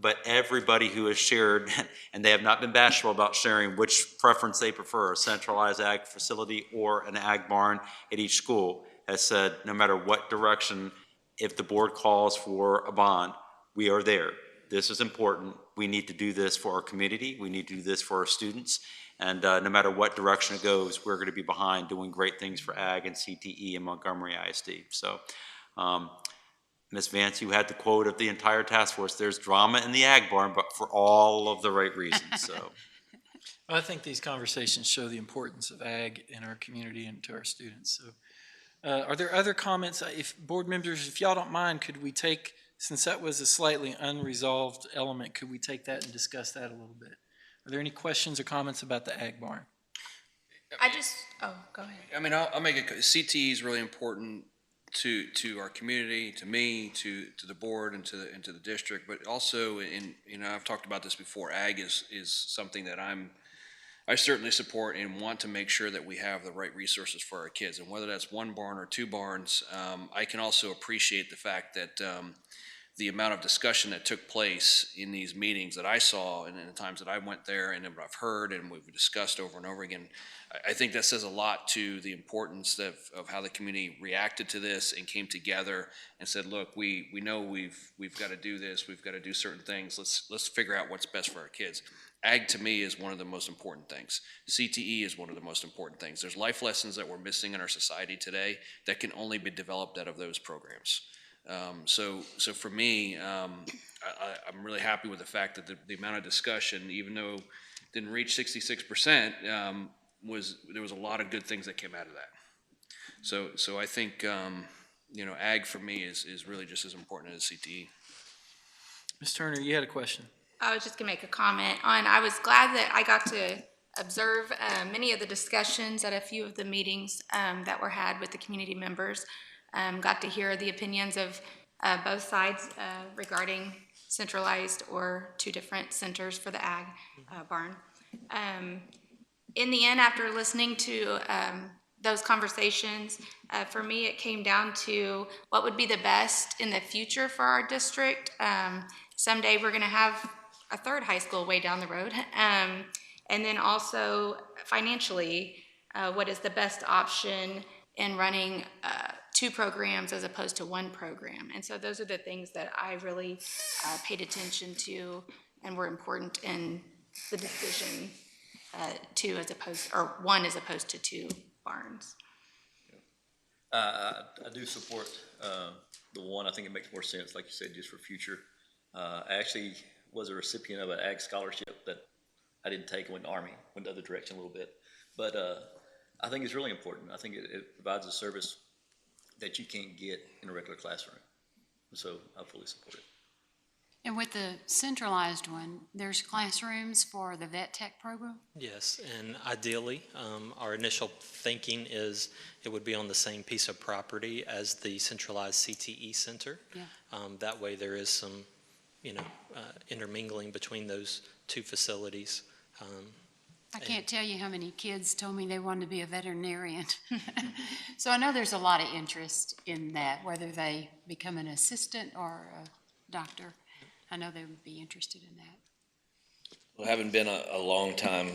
But everybody who has shared, and they have not been bashful about sharing which preference they prefer, a centralized ag facility or an ag barn at each school, has said no matter what direction, if the board calls for a bond, we are there. This is important. We need to do this for our community. We need to do this for our students. And no matter what direction it goes, we're going to be behind doing great things for ag and CTE and Montgomery ISD. So, Ms. Vance, you had the quote of the entire task force. There's drama in the ag barn, but for all of the right reasons. So, I think these conversations show the importance of ag in our community and to our students. So, are there other comments? If board members, if y'all don't mind, could we take, since that was a slightly unresolved element, could we take that and discuss that a little bit? Are there any questions or comments about the ag barn? Go ahead. I mean, I'll make it, CTE is really important to our community, to me, to the board, and to the district, but also I've talked about this before. Ag is something that I certainly support and want to make sure that we have the right resources for our kids, and whether that's one barn or two barns, I can also appreciate the fact that the amount of discussion that took place in these meetings that I saw and in the times that I went there and what I've heard and we've discussed over and over again, I think that says a lot to the importance of how the community reacted to this and came together and said, look, we know we've got to do this, we've got to do certain things, let's figure out what's best for our kids. Ag to me is one of the most important things. CTE is one of the most important things. There's life lessons that we're missing in our society today that can only be developed out of those programs. So for me, I'm really happy with the fact that the amount of discussion, even though it didn't reach 66%, there was a lot of good things that came out of that. So I think ag for me is really just as important as CTE. Ms. Turner, you had a question. I was just going to make a comment on, I was glad that I got to observe many of the discussions at a few of the meetings that were had with the community members. Got to hear the opinions of both sides regarding centralized or two different centers for the ag barn. In the end, after listening to those conversations, for me it came down to what would be the best in the future for our district. Someday we're going to have a third high school way down the road. And then also financially, what is the best option in running two programs as opposed to one program. And so those are the things that I really paid attention to and were important in the decision one as opposed to two barns. I do support the one. I think it makes more sense, like you said, just for future. I actually was a recipient of an ag scholarship that I didn't take. I went to Army, went the other direction a little bit. But I think it's really important. I think it provides a service that you can't get in a regular classroom. So I fully support it. And with the centralized one, there's classrooms for the vet tech program? Yes, and ideally, our initial thinking is it would be on the same piece of property as the centralized CTE center. Yeah. That way there is some, intermingling between those two facilities. I can't tell you how many kids told me they wanted to be a veterinarian. So I know there's a lot of interest in that, whether they become an assistant or a doctor. I know they would be interested in that. Well, having been a long time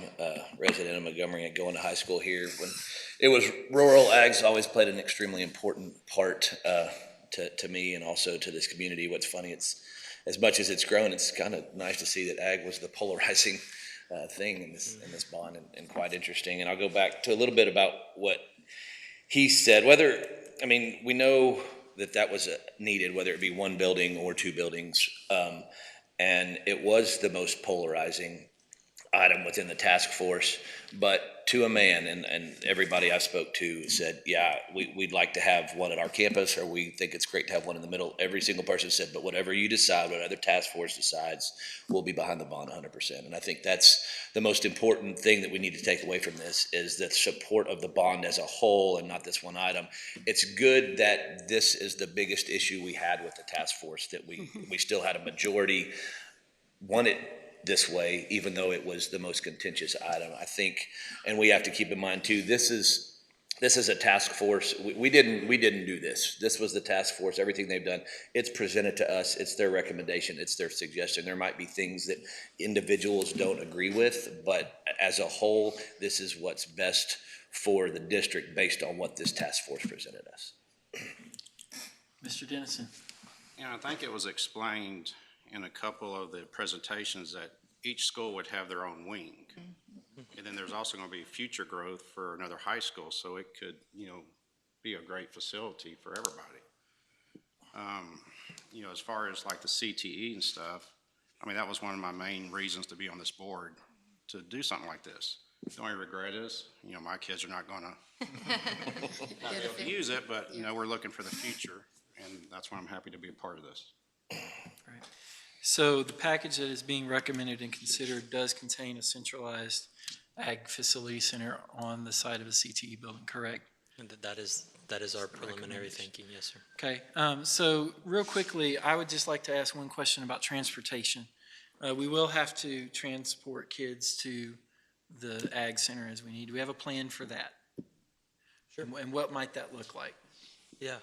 resident of Montgomery and going to high school here, when it was rural, ag's always played an extremely important part to me and also to this community. What's funny, it's as much as it's grown, it's kind of nice to see that ag was the polarizing thing in this bond, and quite interesting. And I'll go back to a little bit about what he said. We know that was needed, whether it be one building or two buildings, and it was the most polarizing. item within the task force, but to a man, and everybody I spoke to said, yeah, we'd like to have one at our campus, or we think it's great to have one in the middle. Every single person said, but whatever you decide, what other task force decides, we'll be behind the bond 100%. And I think that's the most important thing that we need to take away from this, is the support of the bond as a whole and not this one item. It's good that this is the biggest issue we had with the task force, that we still had a majority want it this way, even though it was the most contentious item. I think, and we have to keep in mind too, this is a task force. We didn't do this. This was the task force. Everything they've done, it's presented to us. It's their recommendation. It's their suggestion. There might be things that individuals don't agree with, but as a whole, this is what's best for the district based on what this task force presented us. Mr. Dennison. Yeah, I think it was explained in a couple of the presentations that each school would have their own wing. And then there's also going to be future growth for another high school, so it could, be a great facility for everybody. As far as like the CTE and stuff, I mean, that was one of my main reasons to be on this board, to do something like this. The only regret is, my kids are not going to use it, but, we're looking for the future, and that's why I'm happy to be a part of this. Right. So the package that is being recommended and considered does contain a centralized ag facility center on the site of a CTE building, correct? And that is our preliminary thinking, yes, sir. Okay, so real quickly, I would just like to ask one question about transportation. We will have to transport kids to the ag center as we need. Do we have a plan for that? Sure. And what might that look like? Yeah,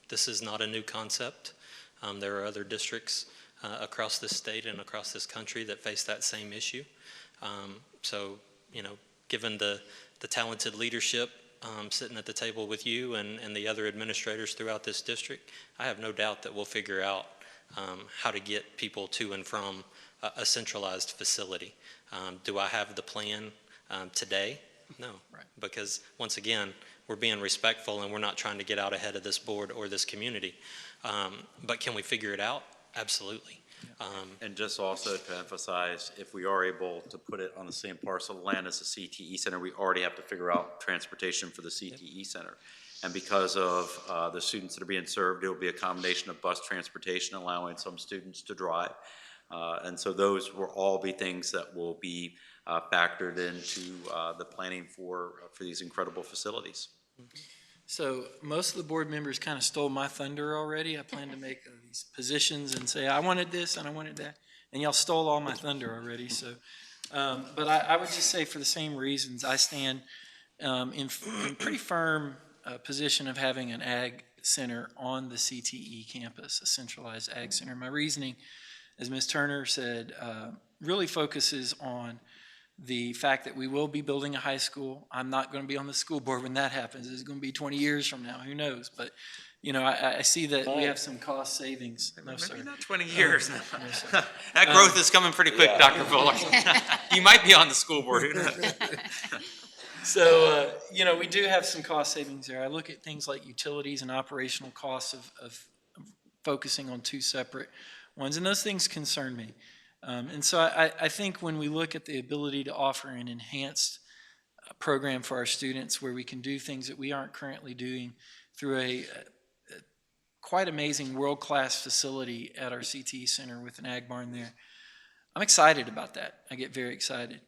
this is not a new concept. There are other districts across this state and across this country that face that same issue. So, given the talented leadership sitting at the table with you and the other administrators throughout this district, I have no doubt that we'll figure out how to get people to and from a centralized facility. Do I have the plan today? No, right. Because once again, we're being respectful and we're not trying to get out ahead of this board or this community. But can we figure it out? Absolutely. And just also to emphasize, if we are able to put it on the same parcel of land as the CTE center, we already have to figure out transportation for the CTE center. And because of the students that are being served, it will be a combination of bus transportation, allowing some students to drive. And so those will all be things that will be factored into the planning for these incredible facilities. So most of the board members kind of stole my thunder already. I plan to make these positions and say, I wanted this and I wanted that. And y'all stole all my thunder already. So, but I would just say for the same reasons, I stand in pretty firm position of having an ag center on the CTE campus, a centralized ag center. My reasoning, as Ms. Turner said, really focuses on the fact that we will be building a high school. I'm not going to be on the school board when that happens. It's going to be 20 years from now. Who knows? But, I see that we have some cost savings. No, Maybe not 20 years. No, that growth is coming pretty quick, Dr. Fuller. You might be on the school board. Who knows? So, we do have some cost savings there. I look at things like utilities and operational costs of focusing on two separate ones, and those things concern me. And so I think when we look at the ability to offer an enhanced program for our students where we can do things that we aren't currently doing through a quite amazing world-class facility at our CTE center with an ag barn there, I'm excited about that. I get very excited.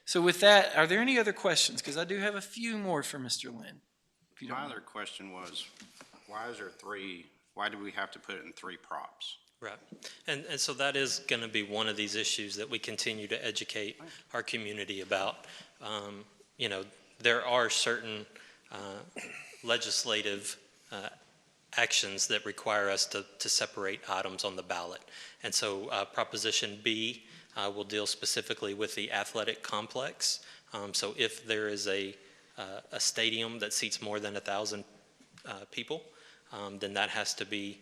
So with that, are there any other questions? Because I do have a few more for Mr. Lynn. My other question was, why do we have to put it in 3 props? Right. And so that is going to be one of these issues that we continue to educate our community about. There are certain legislative actions that require us to separate items on the ballot. And so Proposition B will deal specifically with the athletic complex. So if there is a stadium that seats more than 1,000 people, then that has to be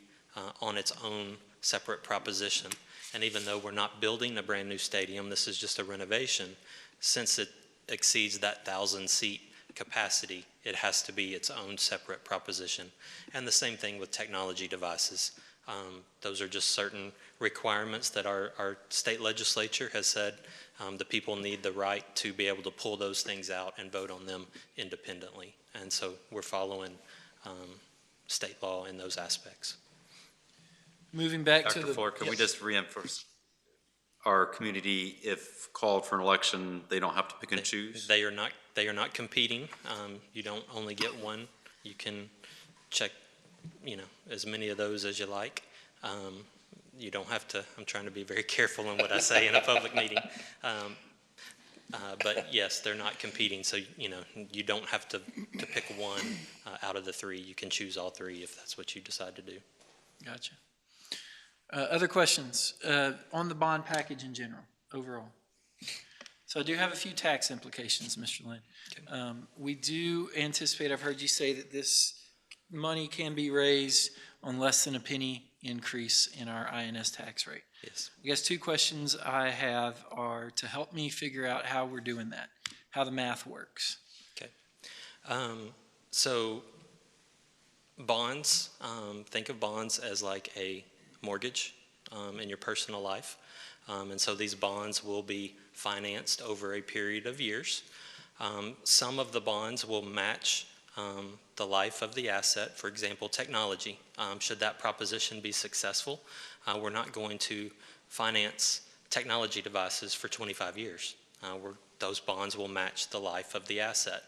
on its own separate proposition. And even though we're not building a brand new stadium, this is just a renovation, since it exceeds that 1,000-seat capacity, it has to be its own separate proposition. And the same thing with technology devices. Those are just certain requirements that our state legislature has said the people need the right to be able to pull those things out and vote on them independently. And so we're following state law in those aspects. Moving back Dr. to the. Fuller, can we yes. just reinforce our community, if called for an election, they don't have to pick and choose? They are not competing. You don't only get one. You can check, as many of those as you like. You don't have to. I'm trying to be very careful in what I say in a public meeting. But yes, they're not competing. So you don't have to pick one out of the three. You can choose all three if that's what you decide to do. Gotcha. Other questions on the bond package in general, overall? So I do have a few tax implications, Mr. Lynn. Okay. We do anticipate, I've heard you say that this money can be raised on less than a penny increase in our INS tax rate. Yes. I guess two questions I have are to help me figure out how we're doing that, how the math works. Okay. So bonds, think of bonds as like a mortgage in your personal life. And so these bonds will be financed over a period of years. Some of the bonds will match the life of the asset. For example, technology. Should that proposition be successful, we're not going to finance technology devices for 25 years. Those bonds will match the life of the asset.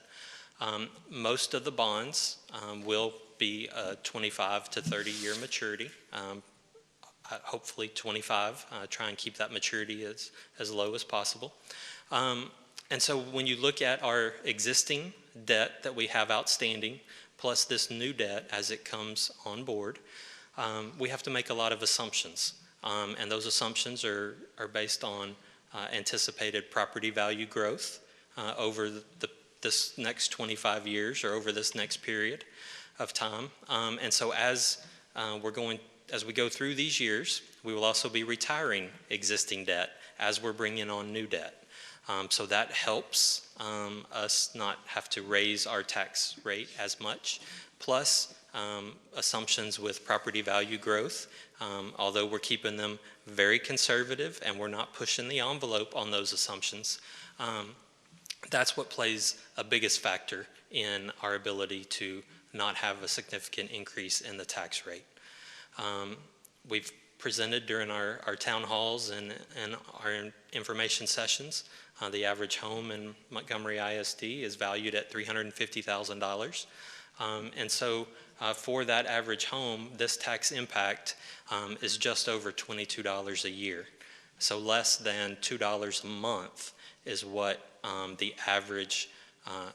Most of the bonds will be a 25 to 30 year maturity. Hopefully 25, try and keep that maturity as low as possible. And so when you look at our existing debt that we have outstanding, plus this new debt as it comes on board, we have to make a lot of assumptions. And those assumptions are based on anticipated property value growth over this next 25 years or over this next period of time. And so as we go through these years, we will also be retiring existing debt as we're bringing on new debt. So that helps us not have to raise our tax rate as much. Plus, assumptions with property value growth, although we're keeping them very conservative and we're not pushing the envelope on those assumptions, that's what plays a biggest factor in our ability to not have a significant increase in the tax rate. We've presented during our town halls and our information sessions. The average home in Montgomery ISD is valued at $350,000. And so for that average home, this tax impact is just over $22 a year. So less than $2 a month is what the average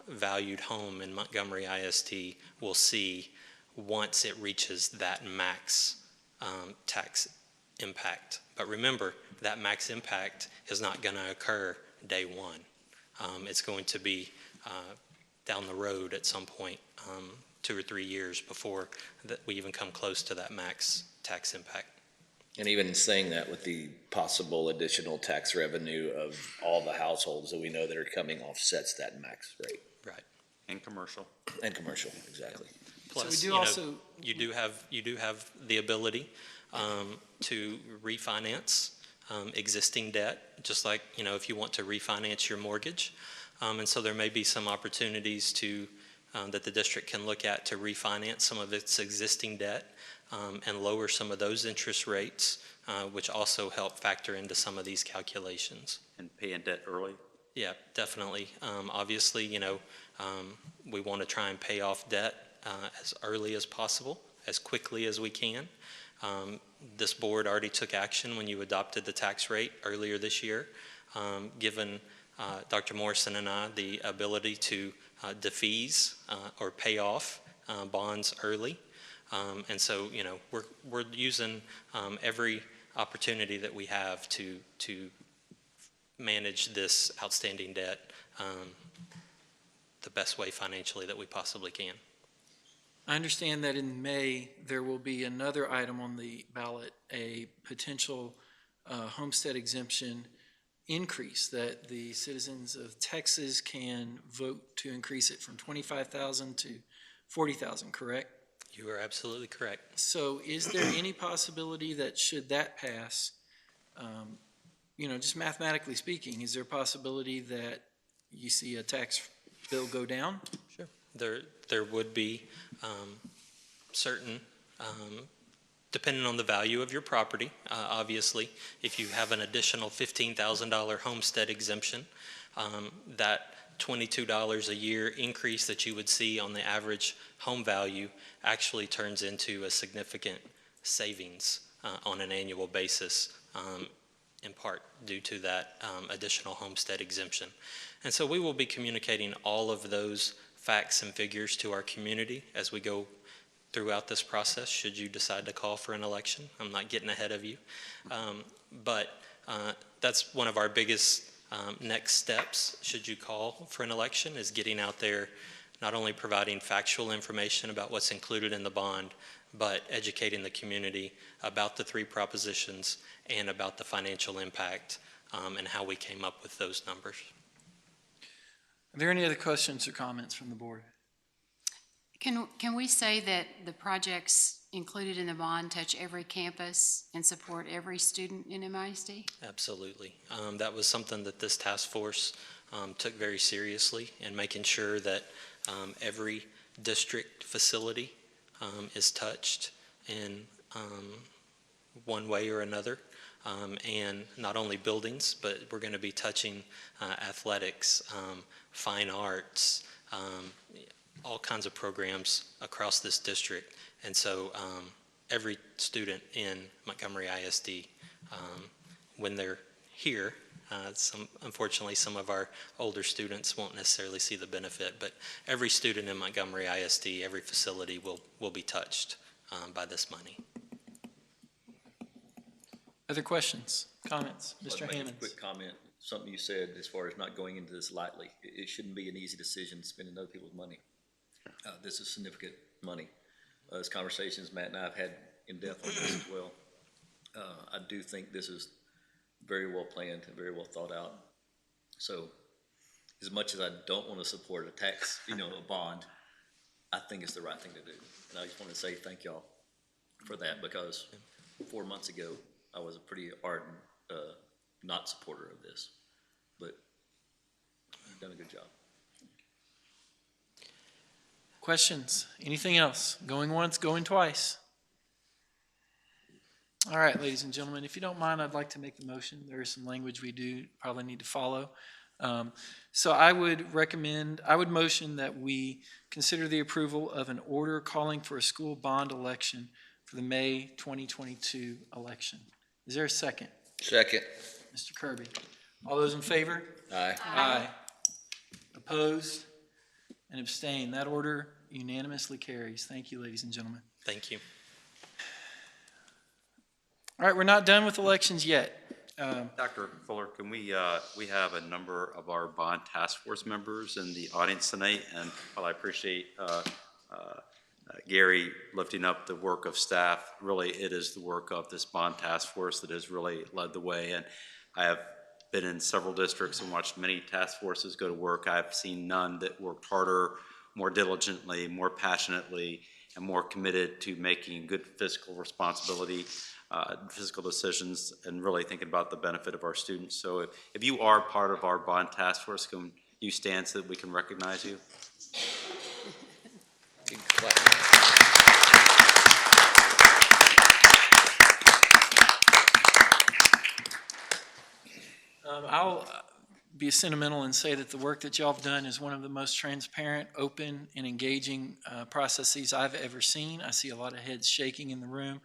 valued home in Montgomery ISD will see once it reaches that max tax impact. But remember, that max impact is not going to occur day one. It's going to be down the road at some point, 2 or 3 years before we even come close to that max tax impact. And even saying that with the possible additional tax revenue of all the households that we know that are coming offsets that max rate. Right. And commercial. And commercial, exactly. Plus, so we do you do have the ability to refinance existing debt, just like if you want to refinance your mortgage. And so there may be some opportunities that the district can look at to refinance some of its existing debt and lower some of those interest rates, which also help factor into some of these calculations. And paying debt early? Yeah, definitely. Obviously, we want to try and pay off debt as early as possible, as quickly as we can. This board already took action when you adopted the tax rate earlier this year, given Dr. Morrison and I the ability to defease or pay off bonds early. And so, we're using every opportunity that we have to manage this outstanding debt the best way financially that we possibly can. I understand that in May, there will be another item on the ballot, a potential homestead exemption increase that the citizens of Texas can vote to increase it from $25,000 to $40,000, correct? You are absolutely correct. So is there any possibility that should that pass, just mathematically speaking, is there a possibility that you see a tax bill go down? Sure. There would be certain, depending on the value of your property, obviously, if you have an additional $15,000 homestead exemption, that $22 a year increase that you would see on the average home value actually turns into a significant savings on an annual basis, in part due to that additional homestead exemption. And so we will be communicating all of those facts and figures to our community as we go throughout this process, should you decide to call for an election. I'm not getting ahead of you. But that's one of our biggest next steps, should you call for an election, is getting out there, not only providing factual information about what's included in the bond, but educating the community about the 3 propositions and about the financial impact and how we came up with those numbers. Are there any other questions or comments from the board? Can we say that the projects included in the bond touch every campus and support every student in MISD? Absolutely. That was something that this task force took very seriously, in making sure that every district facility is touched in one way or another. And not only buildings, but we're going to be touching athletics, fine arts, all kinds of programs across this district. And so every student in Montgomery ISD, when they're here, unfortunately some of our older students won't necessarily see the benefit, but every student in Montgomery ISD, every facility will be touched by this money. Other questions, comments? Mr. Hammond. Quick comment, something you said as far as not going into this lightly. It shouldn't be an easy decision spending other people's money. This is significant money. As conversations Matt and I have had in depth on this as well, I do think this is very well planned and very well thought out. So as much as I don't want to support a tax, a bond, I think it's the right thing to do. And I just want to say thank y'all for that, because 4 months ago, I was a pretty ardent not supporter of this, but you've done a good job. Questions? Anything else? Going once, going twice. All right, ladies and gentlemen, if you don't mind, I'd like to make the motion. There is some language we do probably need to follow. So I would motion that we consider the approval of an order calling for a school bond election for the May 2022 election. Is there a second? Second. Mr. Kirby. All those in favor? Aye. Aye. Opposed and abstained. That order unanimously carries. Thank you, ladies and gentlemen. Thank you. All right, we're not done with elections yet. Dr. Fuller, can we have a number of our bond task force members in the audience tonight, and while I appreciate Gary lifting up the work of staff, really it is the work of this bond task force that has really led the way. And I have been in several districts and watched many task forces go to work. I've seen none that worked harder, more diligently, more passionately, and more committed to making good fiscal responsibility, fiscal decisions, and really thinking about the benefit of our students. So if you are part of our bond task force, can you stand so that we can recognize you? Good clap. I'll be sentimental and say that the work that y'all have done is one of the most transparent, open, and engaging processes I've ever seen. I see a lot of heads shaking in the room,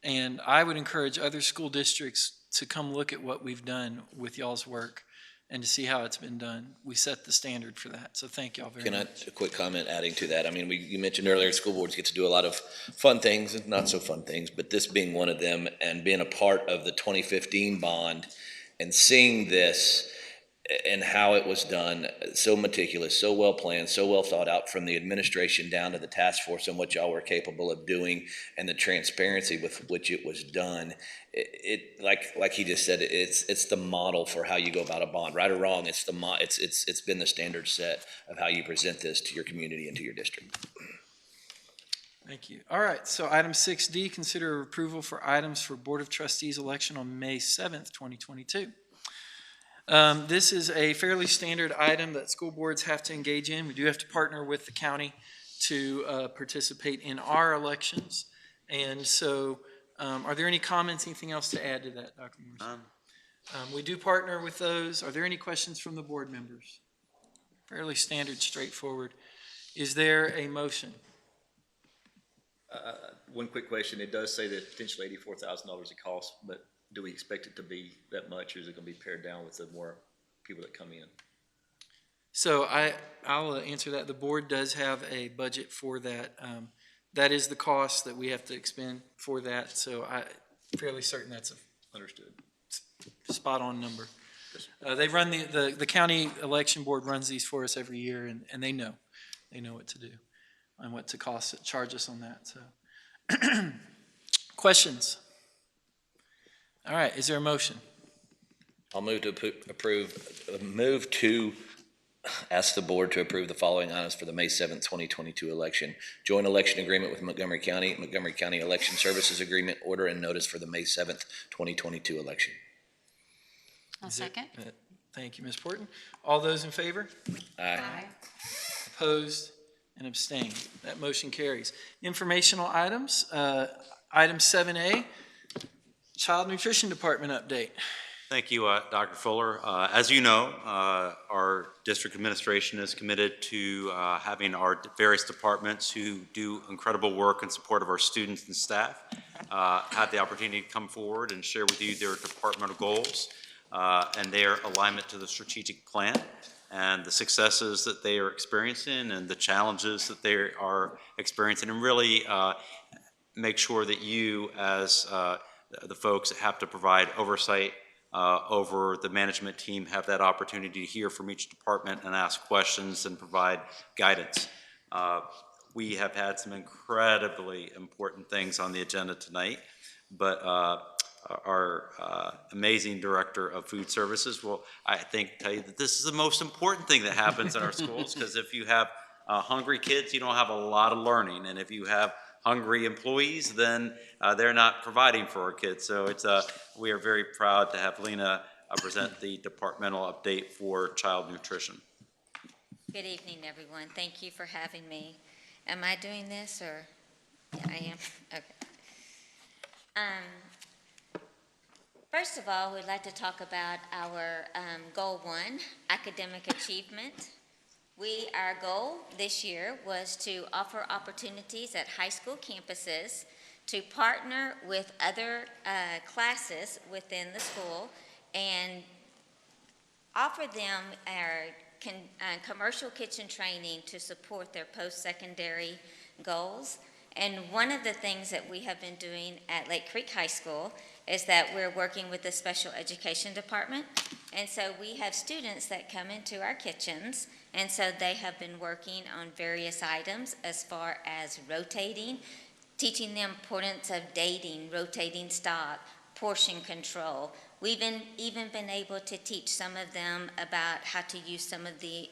and I would encourage other school districts to come look at what we've done with y'all's work and to see how it's been done. We set the standard for that, so thank y'all very much. A quick comment adding to that? I mean, you mentioned earlier school boards get to do a lot of fun things and not so fun things, but this being one of them, and being a part of the 2015 bond and seeing this and how it was done, so meticulous, so well planned, so well thought out from the administration down to the task force and what y'all were capable of doing, and the transparency with which it was done. It like he just said, it's the model for how you go about a bond, right or wrong. It's been the standard set of how you present this to your community and to your district. Thank you. All right, so item 6D, consider approval for items for Board of Trustees election on May 7th, 2022. This is a fairly standard item that school boards have to engage in. We do have to partner with the county to participate in our elections. And so, are there any comments, anything else to add to that, Dr. Morrison? We do partner with those. Are there any questions from the board members? Fairly standard, straightforward. Is there a motion? One quick question. It does say that potentially $84,000 it costs, but do we expect it to be that much, or is it going to be pared down with the more people that come in? So I'll answer that. The board does have a budget for that. That is the cost that we have to expend for that. So I'm fairly certain that's a Understood. spot on number. They run the county election board runs these for us every year, and they know what to do and what to charge us on that. So questions? All right, is there a motion? I'll move to ask the board to approve the following items for the May 7th, 2022 election. Joint election agreement with Montgomery County Election Services Agreement, order and notice for the May 7th, 2022 election. I'll second. Thank you, Ms. Porton. All those in favor? Aye. Opposed and abstained. That motion carries. Informational items. Item 7A, Child Nutrition Department update. Thank you, Dr. Fuller. As you know, our district administration is committed to having our various departments who do incredible work in support of our students and staff have the opportunity to come forward and share with you their departmental goals and their alignment to the strategic plan and the successes that they are experiencing and the challenges that they are experiencing, and really make sure that you, as the folks that have to provide oversight over the management team, have that opportunity to hear from each department and ask questions and provide guidance. We have had some incredibly important things on the agenda tonight, but our amazing director of food services will, I think, tell you that this is the most important thing that happens in our schools, because if you have hungry kids, you don't have a lot of learning, and if you have hungry employees, then they're not providing for our kids. So we are very proud to have Lena present the departmental update for child nutrition. Good evening, everyone. Thank you for having me. Am I doing this, or? Yeah, I am. Okay. First of all, we'd like to talk about our Goal 1, academic achievement. Our goal this year was to offer opportunities at high school campuses to partner with other classes within the school and offer them our commercial kitchen training to support their post-secondary goals. And one of the things that we have been doing at Lake Creek High School is that we're working with the special education department. And so we have students that come into our kitchens, and so they have been working on various items as far as rotating, teaching them importance of dating, rotating stock, portion control. We've even been able to teach some of them about how to use some of the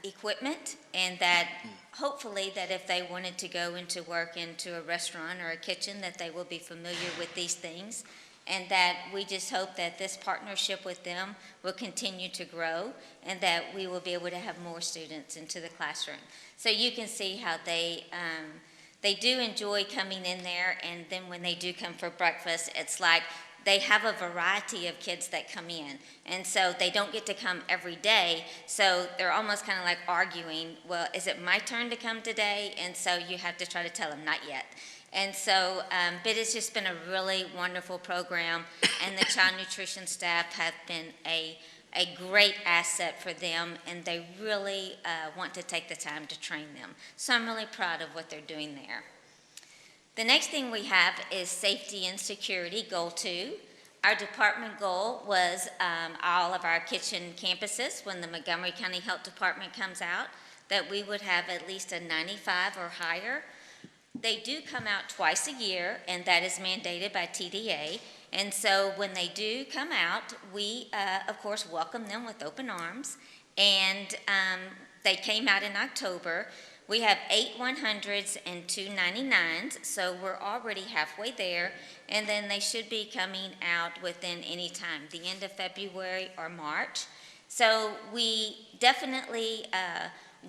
equipment, and that hopefully that if they wanted to go into work into a restaurant or a kitchen, that they will be familiar with these things, and that we just hope that this partnership with them will continue to grow and that we will be able to have more students into the classroom. So you can see how they do enjoy coming in there, and then when they do come for breakfast, it's like they have a variety of kids that come in, and so they don't get to come every day, so they're almost kind of like arguing, well, is it my turn to come today? And so you have to try to tell them, not yet. And so, but it's just been a really wonderful program, and the child nutrition staff have been a great asset for them, and they really want to take the time to train them. So I'm really proud of what they're doing there. The next thing we have is safety and security, Goal 2. Our department goal was all of our kitchen campuses, when the Montgomery County Health Department comes out, that we would have at least a 95 or higher. They do come out twice a year, and that is mandated by TDA. And so when they do come out, we, of course, welcome them with open arms. And they came out in October. We have 8 100s and 2 99s, so we're already halfway there, and then they should be coming out within any time, the end of February or March. So we definitely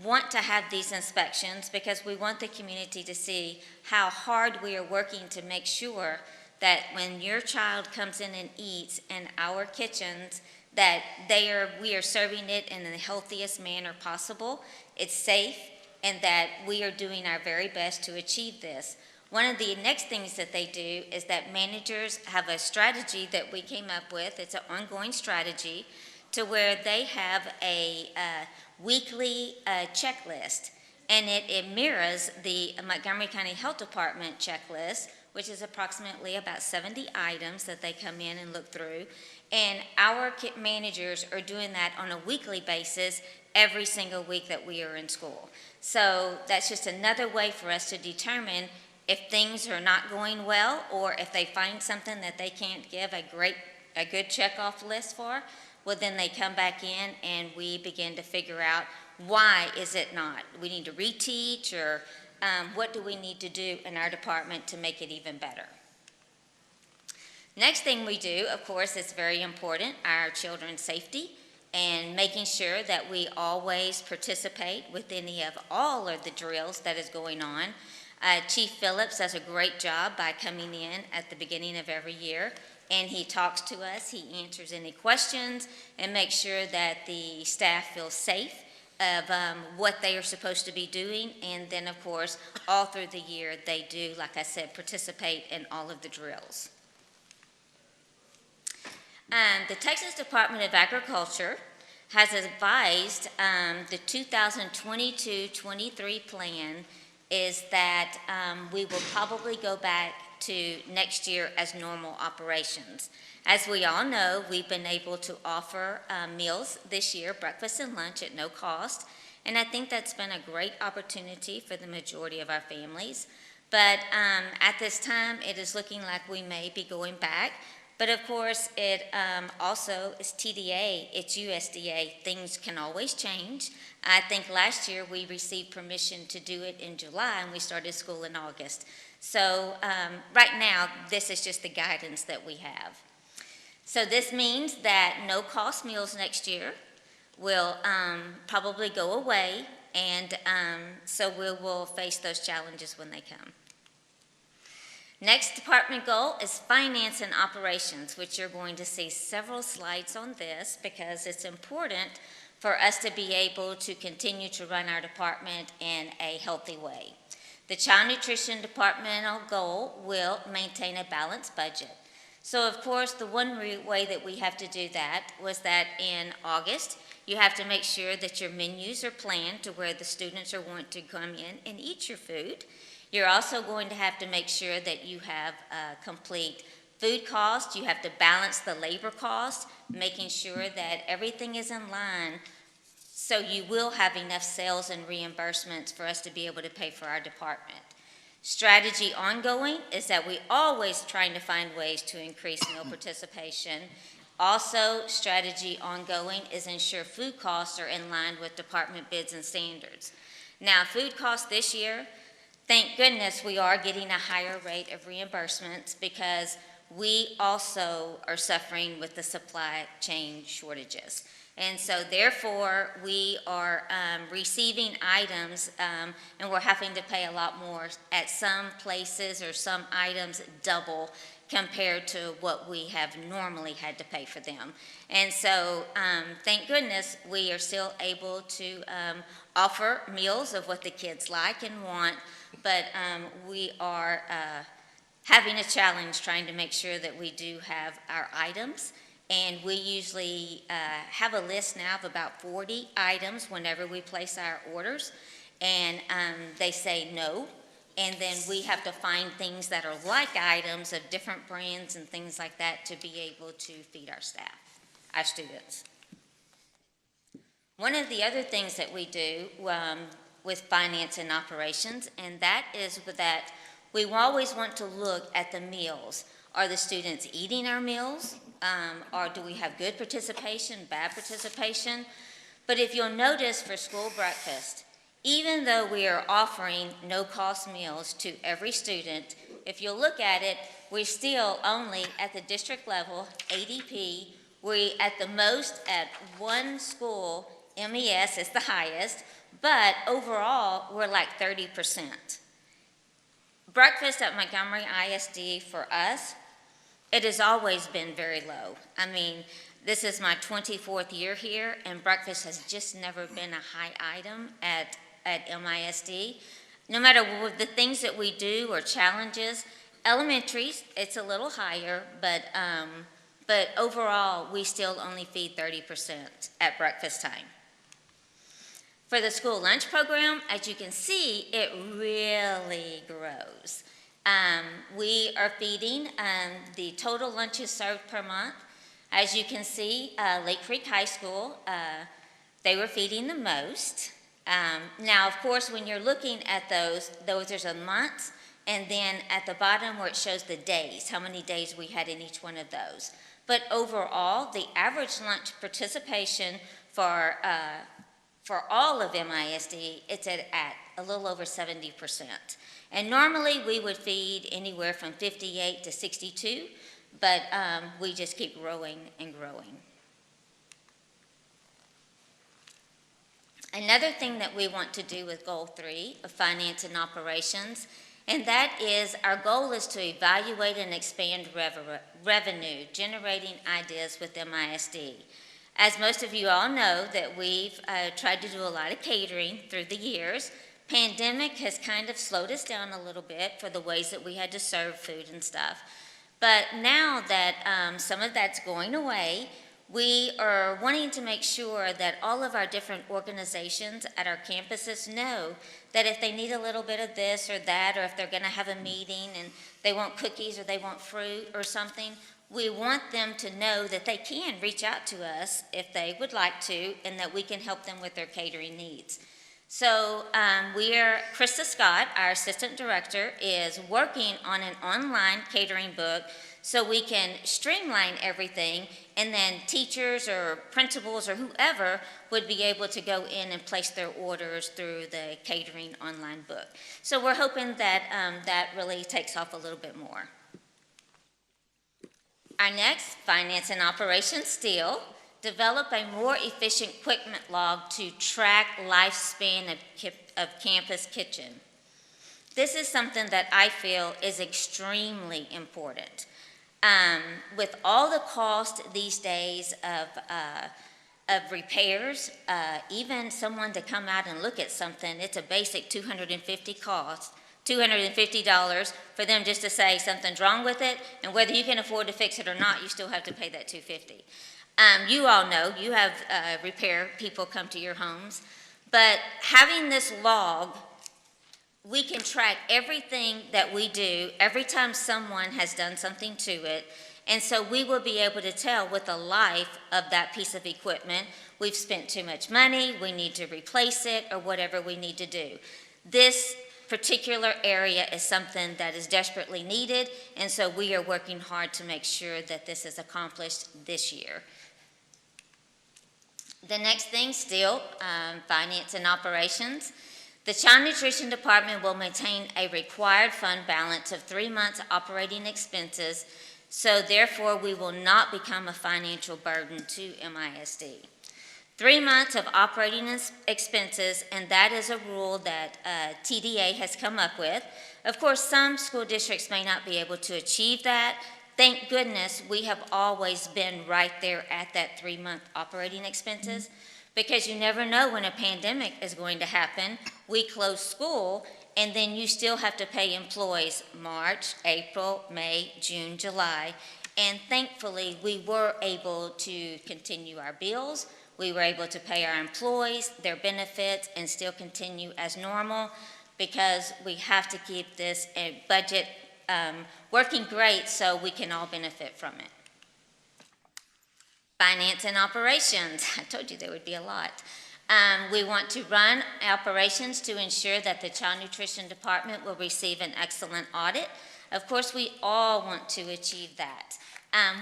want to have these inspections because we want the community to see how hard we are working to make sure that when your child comes in and eats in our kitchens, that we are serving it in the healthiest manner possible, it's safe, and that we are doing our very best to achieve this. One of the next things that they do is that managers have a strategy that we came up with. It's an ongoing strategy to where they have a weekly checklist, and it mirrors the Montgomery County Health Department checklist, which is approximately about 70 items that they come in and look through. And our managers are doing that on a weekly basis every single week that we are in school. So that's just another way for us to determine if things are not going well, or if they find something that they can't give a good checkoff list for, well, then they come back in and we begin to figure out why is it not. We need to reteach, or what do we need to do in our department to make it even better. Next thing we do, of course, is very important, our children's safety, and making sure that we always participate with any of all of the drills that is going on. Chief Phillips does a great job by coming in at the beginning of every year, and he talks to us, he answers any questions, and makes sure that the staff feels safe of what they are supposed to be doing. And then, of course, all through the year, they do, like I said, participate in all of the drills. The Texas Department of Agriculture has advised the 2022-23 plan is that we will probably go back to next year as normal operations. As we all know, we've been able to offer meals this year, breakfast and lunch at no cost, and I think that's been a great opportunity for the majority of our families. But at this time, it is looking like we may be going back. But of course, it also is TDA, it's USDA, things can always change. I think last year we received permission to do it in July and we started school in August. So right now, this is just the guidance that we have. So this means that no cost meals next year will probably go away, and so we will face those challenges when they come. Next department goal is finance and operations, which you're going to see several slides on this because it's important for us to be able to continue to run our department in a healthy way. The child nutrition departmental goal will maintain a balanced budget. So of course, the one way that we have to do that was that in August, you have to make sure that your menus are planned to where the students are wanting to come in and eat your food. You're also going to have to make sure that you have complete food cost. You have to balance the labor cost, making sure that everything is in line so you will have enough sales and reimbursements for us to be able to pay for our department. Strategy ongoing is that we always trying to find ways to increase meal participation. Also, strategy ongoing is ensure food costs are in line with department bids and standards. Now, food costs this year, thank goodness we are getting a higher rate of reimbursements because we also are suffering with the supply chain shortages. And so therefore, we are receiving items and we're having to pay a lot more at some places, or some items double compared to what we have normally had to pay for them. And so thank goodness we are still able to offer meals of what the kids like and want, but we are having a challenge trying to make sure that we do have our items. And we usually have a list now of about 40 items whenever we place our orders, and they say no. And then we have to find things that are like items of different brands and things like that to be able to feed our staff, our students. One of the other things that we do with finance and operations, and that is that we always want to look at the meals. Are the students eating our meals? Or do we have good participation, bad participation? But if you'll notice for school breakfast, Even though we are offering no-cost meals to every student, if you look at it, we're still only at the district level, ADP, we at the most at one school, MES is the highest, but overall, we're like 30%. Breakfast at Montgomery ISD for us, it has always been very low. I mean, this is my 24th year here, and breakfast has just never been a high item at MISD. No matter what the things that we do or challenges, elementaries, it's a little higher, but overall, we still only feed 30% at breakfast time. For the school lunch program, as you can see, it really grows. We are feeding the total lunches served per month. As you can see, Lake Creek High School, they were feeding the most. Now, of course, when you're looking at those there's a month, and then at the bottom where it shows the days, how many days we had in each one of those. But overall, the average lunch participation for all of MISD, it's at a little over 70%. And normally we would feed anywhere from 58 to 62, but we just keep growing and growing. Another thing that we want to do with Goal 3 of Finance and Operations, and that is our goal is to evaluate and expand revenue, generating ideas with MISD. As most of you all know, that we've tried to do a lot of catering through the years. Pandemic has kind of slowed us down a little bit for the ways that we had to serve food and stuff. But now that some of that's going away, we are wanting to make sure that all of our different organizations at our campuses know that if they need a little bit of this or that, or if they're going to have a meeting and they want cookies or they want fruit or something, we want them to know that they can reach out to us if they would like to, and that we can help them with their catering needs. So Krista Scott, our assistant director, is working on an online catering book so we can streamline everything, and then teachers or principals or whoever would be able to go in and place their orders through the catering online book. So we're hoping that that really takes off a little bit more. Our next, Finance and Operations still, develop a more efficient equipment log to track lifespan of campus kitchen. This is something that I feel is extremely important. With all the cost these days of repairs, even someone to come out and look at something, it's a basic $250 for them just to say something's wrong with it, and whether you can afford to fix it or not, you still have to pay that $250. You all know, you have repair people come to your homes, but having this log, we can track everything that we do every time someone has done something to it, and so we will be able to tell with the life of that piece of equipment, we've spent too much money, we need to replace it, or whatever we need to do. This particular area is something that is desperately needed, and so we are working hard to make sure that this is accomplished this year. The next thing still, Finance and Operations. The Child Nutrition Department will maintain a required fund balance of 3 months operating expenses, so therefore we will not become a financial burden to MISD. 3 months of operating expenses, and that is a rule that TDA has come up with. Of course, some school districts may not be able to achieve that. Thank goodness we have always been right there at that 3-month operating expenses, because you never know when a pandemic is going to happen. We close school, and then you still have to pay employees March, April, May, June, July, and thankfully we were able to continue our bills. We were able to pay our employees their benefits and still continue as normal, because we have to keep this budget working great so we can all benefit from it. Finance and Operations. I told you there would be a lot. We want to run operations to ensure that the Child Nutrition Department will receive an excellent audit. Of course, we all want to achieve that.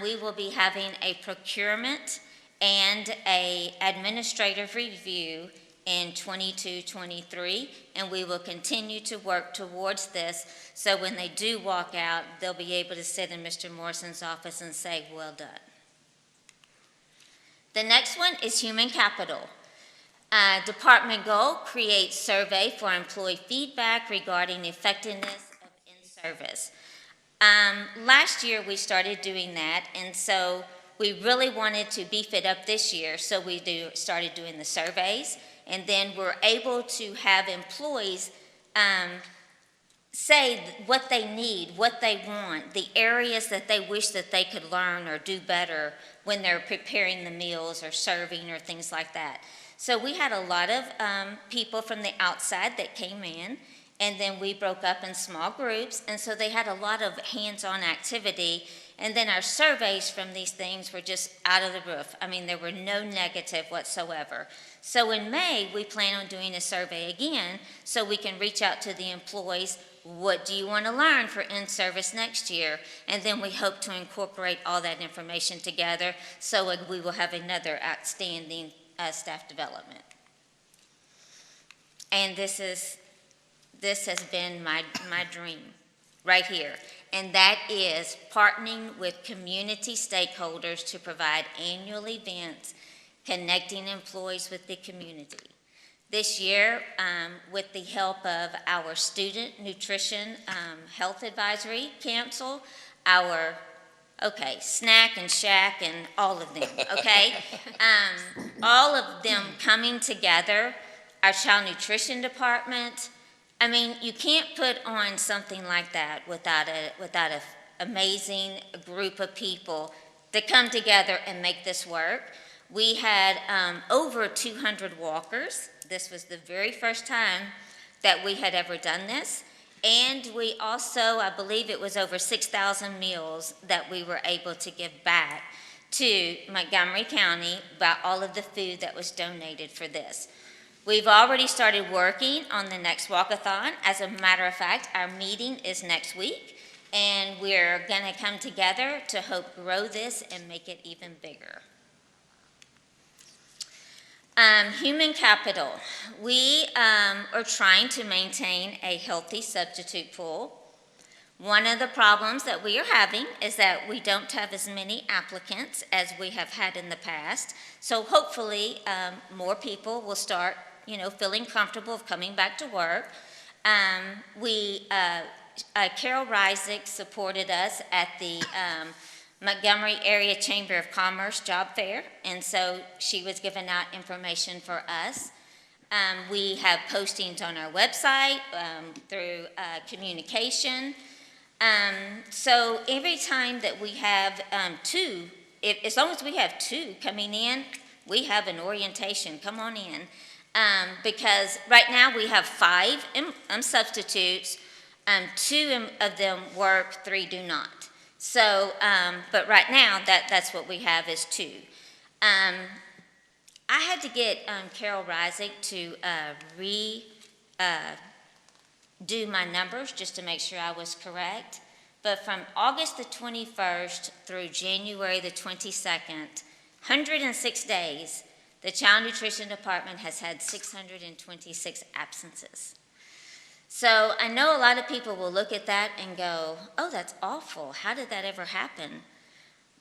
We will be having a procurement and a administrative review in 22-23, and we will continue to work towards this, so when they do walk out, they'll be able to sit in Mr. Morrison's office and say, well done. The next one is human capital. Department goal, create survey for employee feedback regarding effectiveness of in-service. Last year, we started doing that, and so we really wanted to beef it up this year, so we started doing the surveys, and then we're able to have employees say what they need, what they want, the areas that they wish that they could learn or do better when they're preparing the meals or serving or things like that. So we had a lot of people from the outside that came in, and then we broke up in small groups, and so they had a lot of hands-on activity, and then our surveys from these things were just out of the roof. I mean, there were no negative whatsoever. So in May, we plan on doing a survey again so we can reach out to the employees. What do you want to learn for in-service next year? And then we hope to incorporate all that information together so we will have another outstanding staff development. And this has been my dream right here, and that is partnering with community stakeholders to provide annual events connecting employees with the community. This year, with the help of our Student Nutrition Health Advisory Council, our Snack and Shack and all of them, okay? All of them coming together, our Child Nutrition Department. I mean, you can't put on something like that without an amazing group of people that come together and make this work. We had over 200 walkers. This was the very first time that we had ever done this. And we also, I believe it was over 6,000 meals that we were able to give back to Montgomery County about all of the food that was donated for this. We've already started working on the next walkathon. As a matter of fact, our meeting is next week, and we're going to come together to help grow this and make it even bigger. Human capital. We are trying to maintain a healthy substitute pool. One of the problems that we are having is that we don't have as many applicants as we have had in the past. So hopefully more people will start, feeling comfortable of coming back to work. Carol Reisig supported us at the Montgomery Area Chamber of Commerce job fair, and so she was giving out information for us. We have postings on our website through communication. So every time that we have as long as we have two coming in, we have an orientation. Come on in. Because right now we have 5 substitutes. 2 of them work, 3 do not. So, but right now, that's what we have is 2. I had to get Carol Reisig to do my numbers just to make sure I was correct. But from August the 21st through January the 22nd, 106 days, the Child Nutrition Department has had 626 absences. So I know a lot of people will look at that and go, oh, that's awful. How did that ever happen?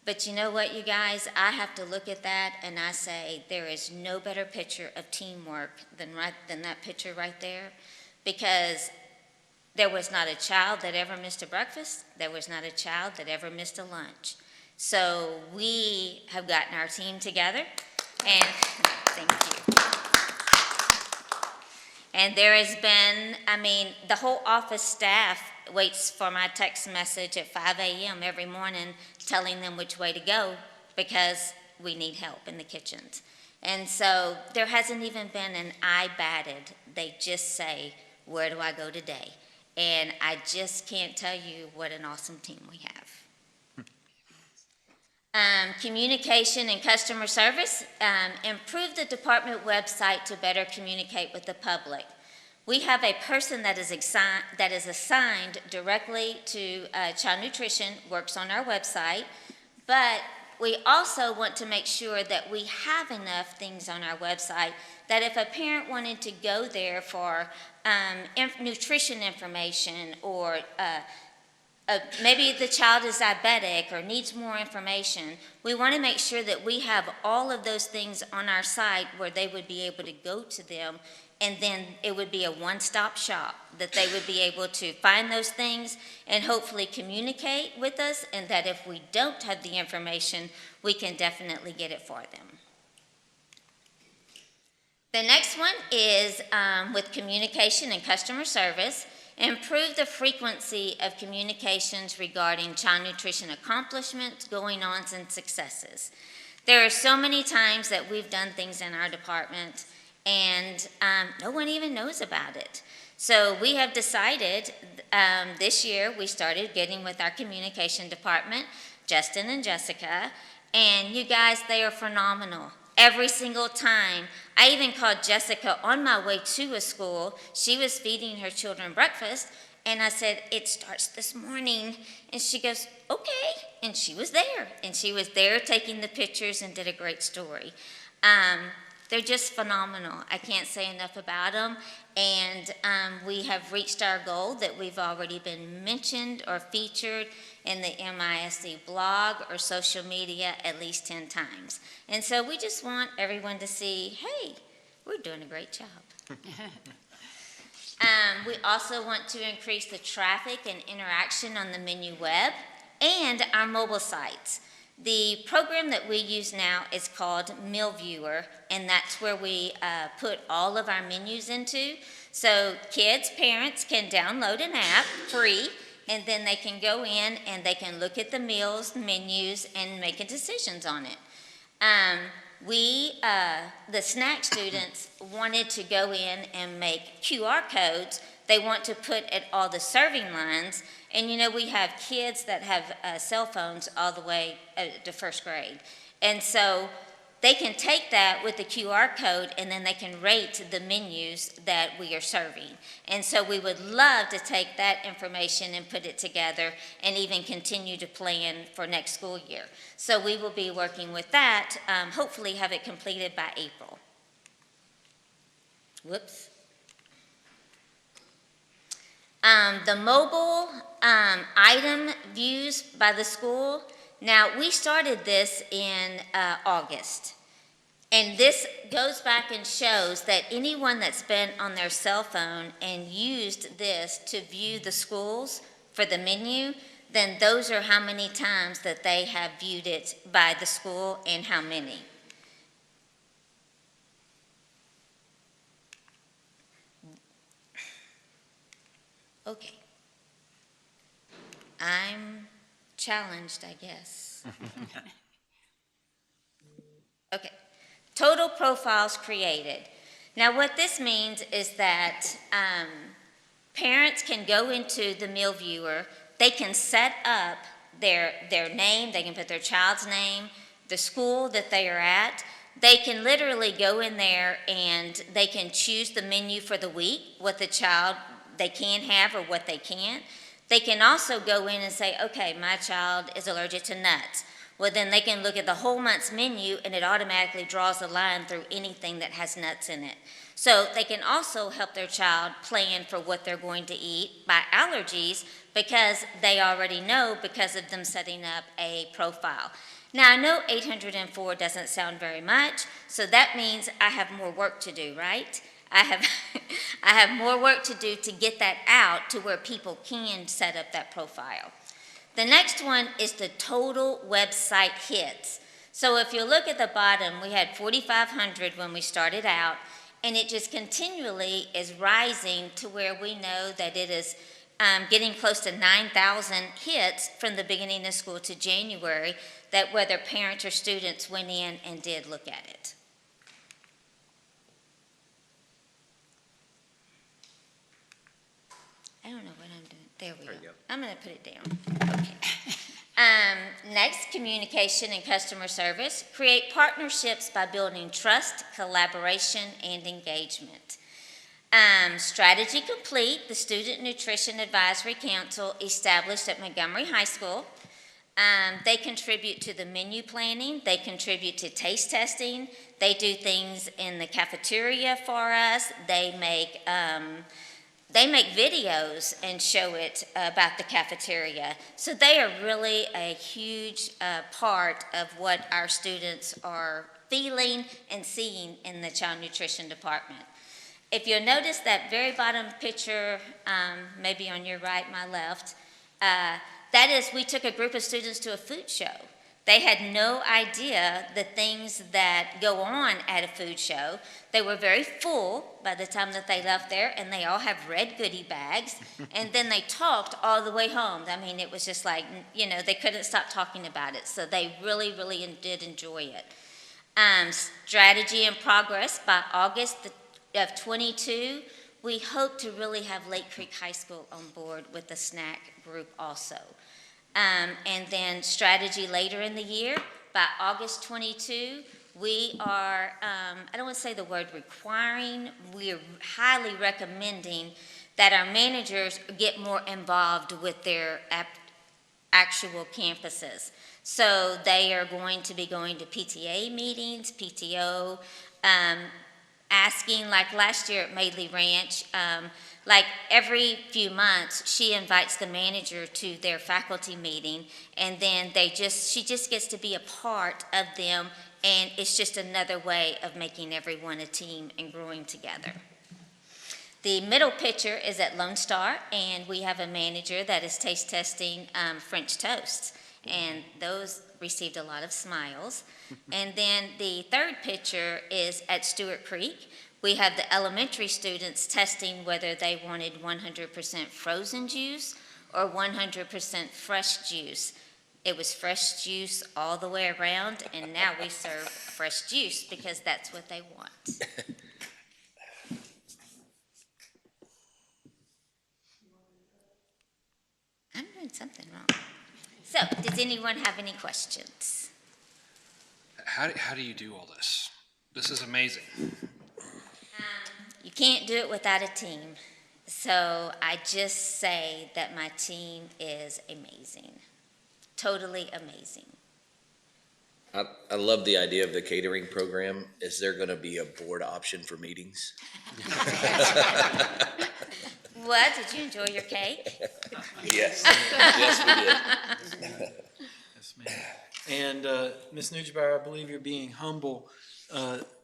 But you know what, you guys? I have to look at that and I say there is no better picture of teamwork than that picture right there, because there was not a child that ever missed a breakfast. There was not a child that ever missed a lunch. So we have gotten our team together, and thank you. And there has been, the whole office staff waits for my text message at 5 a.m. every morning telling them which way to go because we need help in the kitchens. And so there hasn't even been an eye batted. They just say, where do I go today? And I just can't tell you what an awesome team we have. Communication and customer service. Improve the department website to better communicate with the public. We have a person that is assigned directly to child nutrition, works on our website, but we also want to make sure that we have enough things on our website that if a parent wanted to go there for nutrition information or maybe the child is diabetic or needs more information, we want to make sure that we have all of those things on our site where they would be able to go to them, and then it would be a one-stop shop, that they would be able to find those things and hopefully communicate with us, and that if we don't have the information, we can definitely get it for them. The next one is with communication and customer service. Improve the frequency of communications regarding child nutrition accomplishments, going-ons, and successes. There are so many times that we've done things in our department and no one even knows about it. So we have decided this year we started getting with our communication department, Justin and Jessica, and you guys, they are phenomenal. Every single time. I even called Jessica on my way to a school. She was feeding her children breakfast, and I said, it starts this morning. And she goes, okay. And she was there. And she was there taking the pictures and did a great story. They're just phenomenal. I can't say enough about them. And we have reached our goal that we've already been mentioned or featured in the MISD blog or social media at least 10 times. And so we just want everyone to see, hey, we're doing a great job. We also want to increase the traffic and interaction on the menu web and our mobile sites. The program that we use now is called Meal Viewer, and that's where we put all of our menus into. So kids, parents can download an app free, and then they can go in and they can look at the meals, menus, and make decisions on it. The snack students wanted to go in and make QR codes. They want to put at all the serving lines, and you know, we have kids that have cell phones all the way to first grade. And so they can take that with the QR code and then they can rate the menus that we are serving. And so we would love to take that information and put it together and even continue to plan for next school year. So we will be working with that, hopefully have it completed by April. Whoops. The mobile item views by the school. Now, we started this in August, and this goes back and shows that anyone that's been on their cell phone and used this to view the schools for the menu, then those are how many times that they have viewed it by the school and how many. Okay. I'm challenged, I guess. Okay. Total profiles created. Now, what this means is that parents can go into the meal viewer. They can set up their name. They can put their child's name, the school that they are at. They can literally go in there and they can choose the menu for the week, what the child they can have or what they can't. They can also go in and say, okay, my child is allergic to nuts. Well, then they can look at the whole month's menu and it automatically draws a line through anything that has nuts in it. So they can also help their child plan for what they're going to eat by allergies because they already know because of them setting up a profile. Now, I know 804 doesn't sound very much, so that means I have more work to do, right? I have more work to do to get that out to where people can set up that profile. The next one is the total website hits. So if you look at the bottom, we had 4,500 when we started out, and it just continually is rising to where we know that it is getting close to 9,000 hits from the beginning of school to January, that whether parents or students went in and did look at it. I don't know what I'm doing. There we go. I'm going to put it down. Okay. Next, communication and customer service. Create partnerships by building trust, collaboration, and engagement. Strategy complete. The Student Nutrition Advisory Council established at Montgomery High School. They contribute to the menu planning, they contribute to taste testing, they do things in the cafeteria for us, they make videos and show it about the cafeteria. So they are really a huge part of what our students are feeling and seeing in the child nutrition department. If you'll notice that very bottom picture, maybe on your right, my left, that is, we took a group of students to a food show. They had no idea the things that go on at a food show. They were very full by the time that they left there, and they all have red goodie bags. And then they talked all the way home. I mean, it was just like, they couldn't stop talking about it. So they really, really did enjoy it. Strategy and progress. By August of 22, we hope to really have Lake Creek High School on board with the snack group also. And then strategy later in the year. By August 22, we are, I don't want to say the word requiring, we're highly recommending that our managers get more involved with their actual campuses. So they are going to be going to PTA meetings, PTO, asking, like last year at Madeley Ranch, like every few months, she invites the manager to their faculty meeting, and then she just gets to be a part of them, and it's just another way of making everyone a team and growing together. The middle picture is at Lone Star, and we have a manager that is taste testing French toast, and those received a lot of smiles. And then the third picture is at Stewart Creek. We have the elementary students testing whether they wanted 100% frozen juice or 100% fresh juice. It was fresh juice all the way around, and now we serve fresh juice because that's what they want. I'm doing something wrong. So, does anyone have any questions? How do you do all this? This is amazing. You can't do it without a team. So I just say that my team is amazing. Totally amazing. I love the idea of the catering program. Is there going to be a board option for meetings? What? Did you enjoy your cake? Yes. Yes, we did. Yes, ma'am. And Ms. Nujabauer, I believe you're being humble.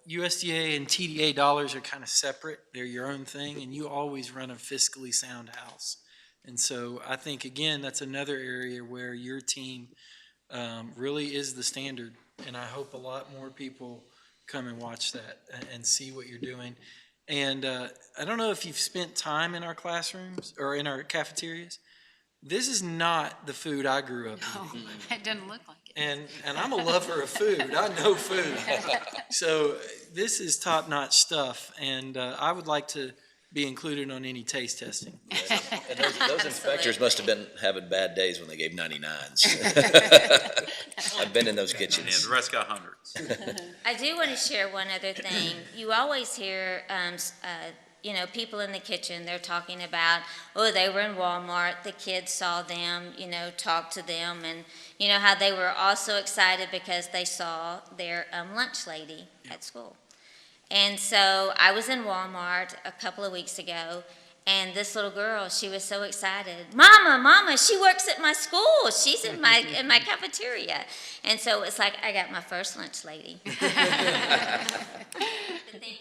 USDA and TDA dollars are kind of separate. They're your own thing, and you always run a fiscally sound house. And so I think, again, that's another area where your team really is the standard, and I hope a lot more people come and watch that and see what you're doing. And I don't know if you've spent time in our classrooms or in our cafeterias. This is not the food I grew up eating. It doesn't look like it. And I'm a lover of food. I know food. So this is top-notch stuff, and I would like to be included on any taste testing. And those inspectors must have been having bad days when they gave 99s. I've been in those kitchens. Yeah, the rest got hundreds. I do want to share one other thing. You always hear, people in the kitchen, they're talking about, oh, they were in Walmart, the kids saw them, talk to them, and how they were also excited because they saw their lunch lady at school. And so I was in Walmart a couple of weeks ago, and this little girl, she was so excited. Mama, she works at my school. She's in my cafeteria. And so it's like I got my first lunch lady. Thank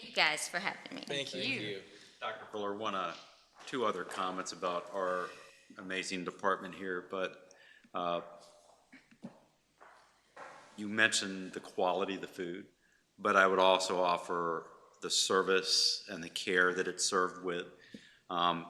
you guys for having me. Thank you. Dr. Fuller, two other comments about our amazing department here, but you mentioned the quality of the food, but I would also offer the service and the care that it's served with. I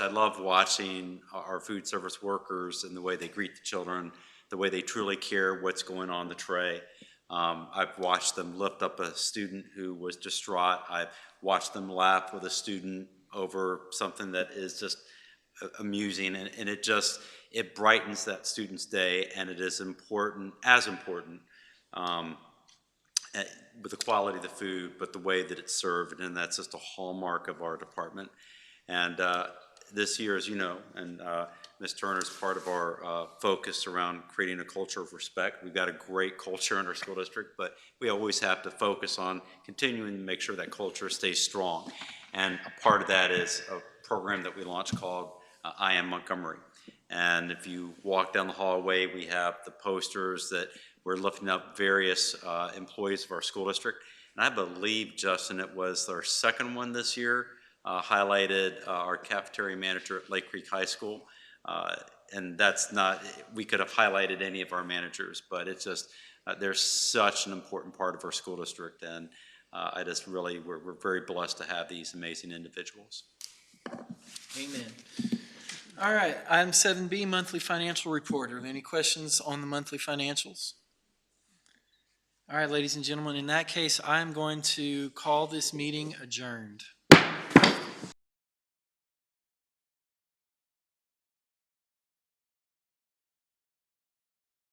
love watching our food service workers and the way they greet the children, the way they truly care what's going on the tray. I've watched them lift up a student who was distraught. I've watched them laugh with a student over something that is just amusing, and it brightens that student's day, and it is important with the quality of the food, but the way that it's served, and that's just a hallmark of our department. And this year, as you know, and Ms. Turner's part of our focus around creating a culture of respect. We've got a great culture in our school district, but we always have to focus on continuing to make sure that culture stays strong. And a part of that is a program that we launched called I Am Montgomery. And if you walk down the hallway, we have the posters that we're lifting up various employees of our school district. And I believe, Justin, it was our second one this year, highlighted our cafeteria manager at Lake Creek High School. And that's not, we could have highlighted any of our managers, but it's just, they're such an important part of our school district. And I just really, we're very blessed to have these amazing individuals. Amen. All right, item 7B, monthly financial report. Are there any questions on the monthly financials? All right, ladies and gentlemen, in that case, I'm going to call this meeting adjourned.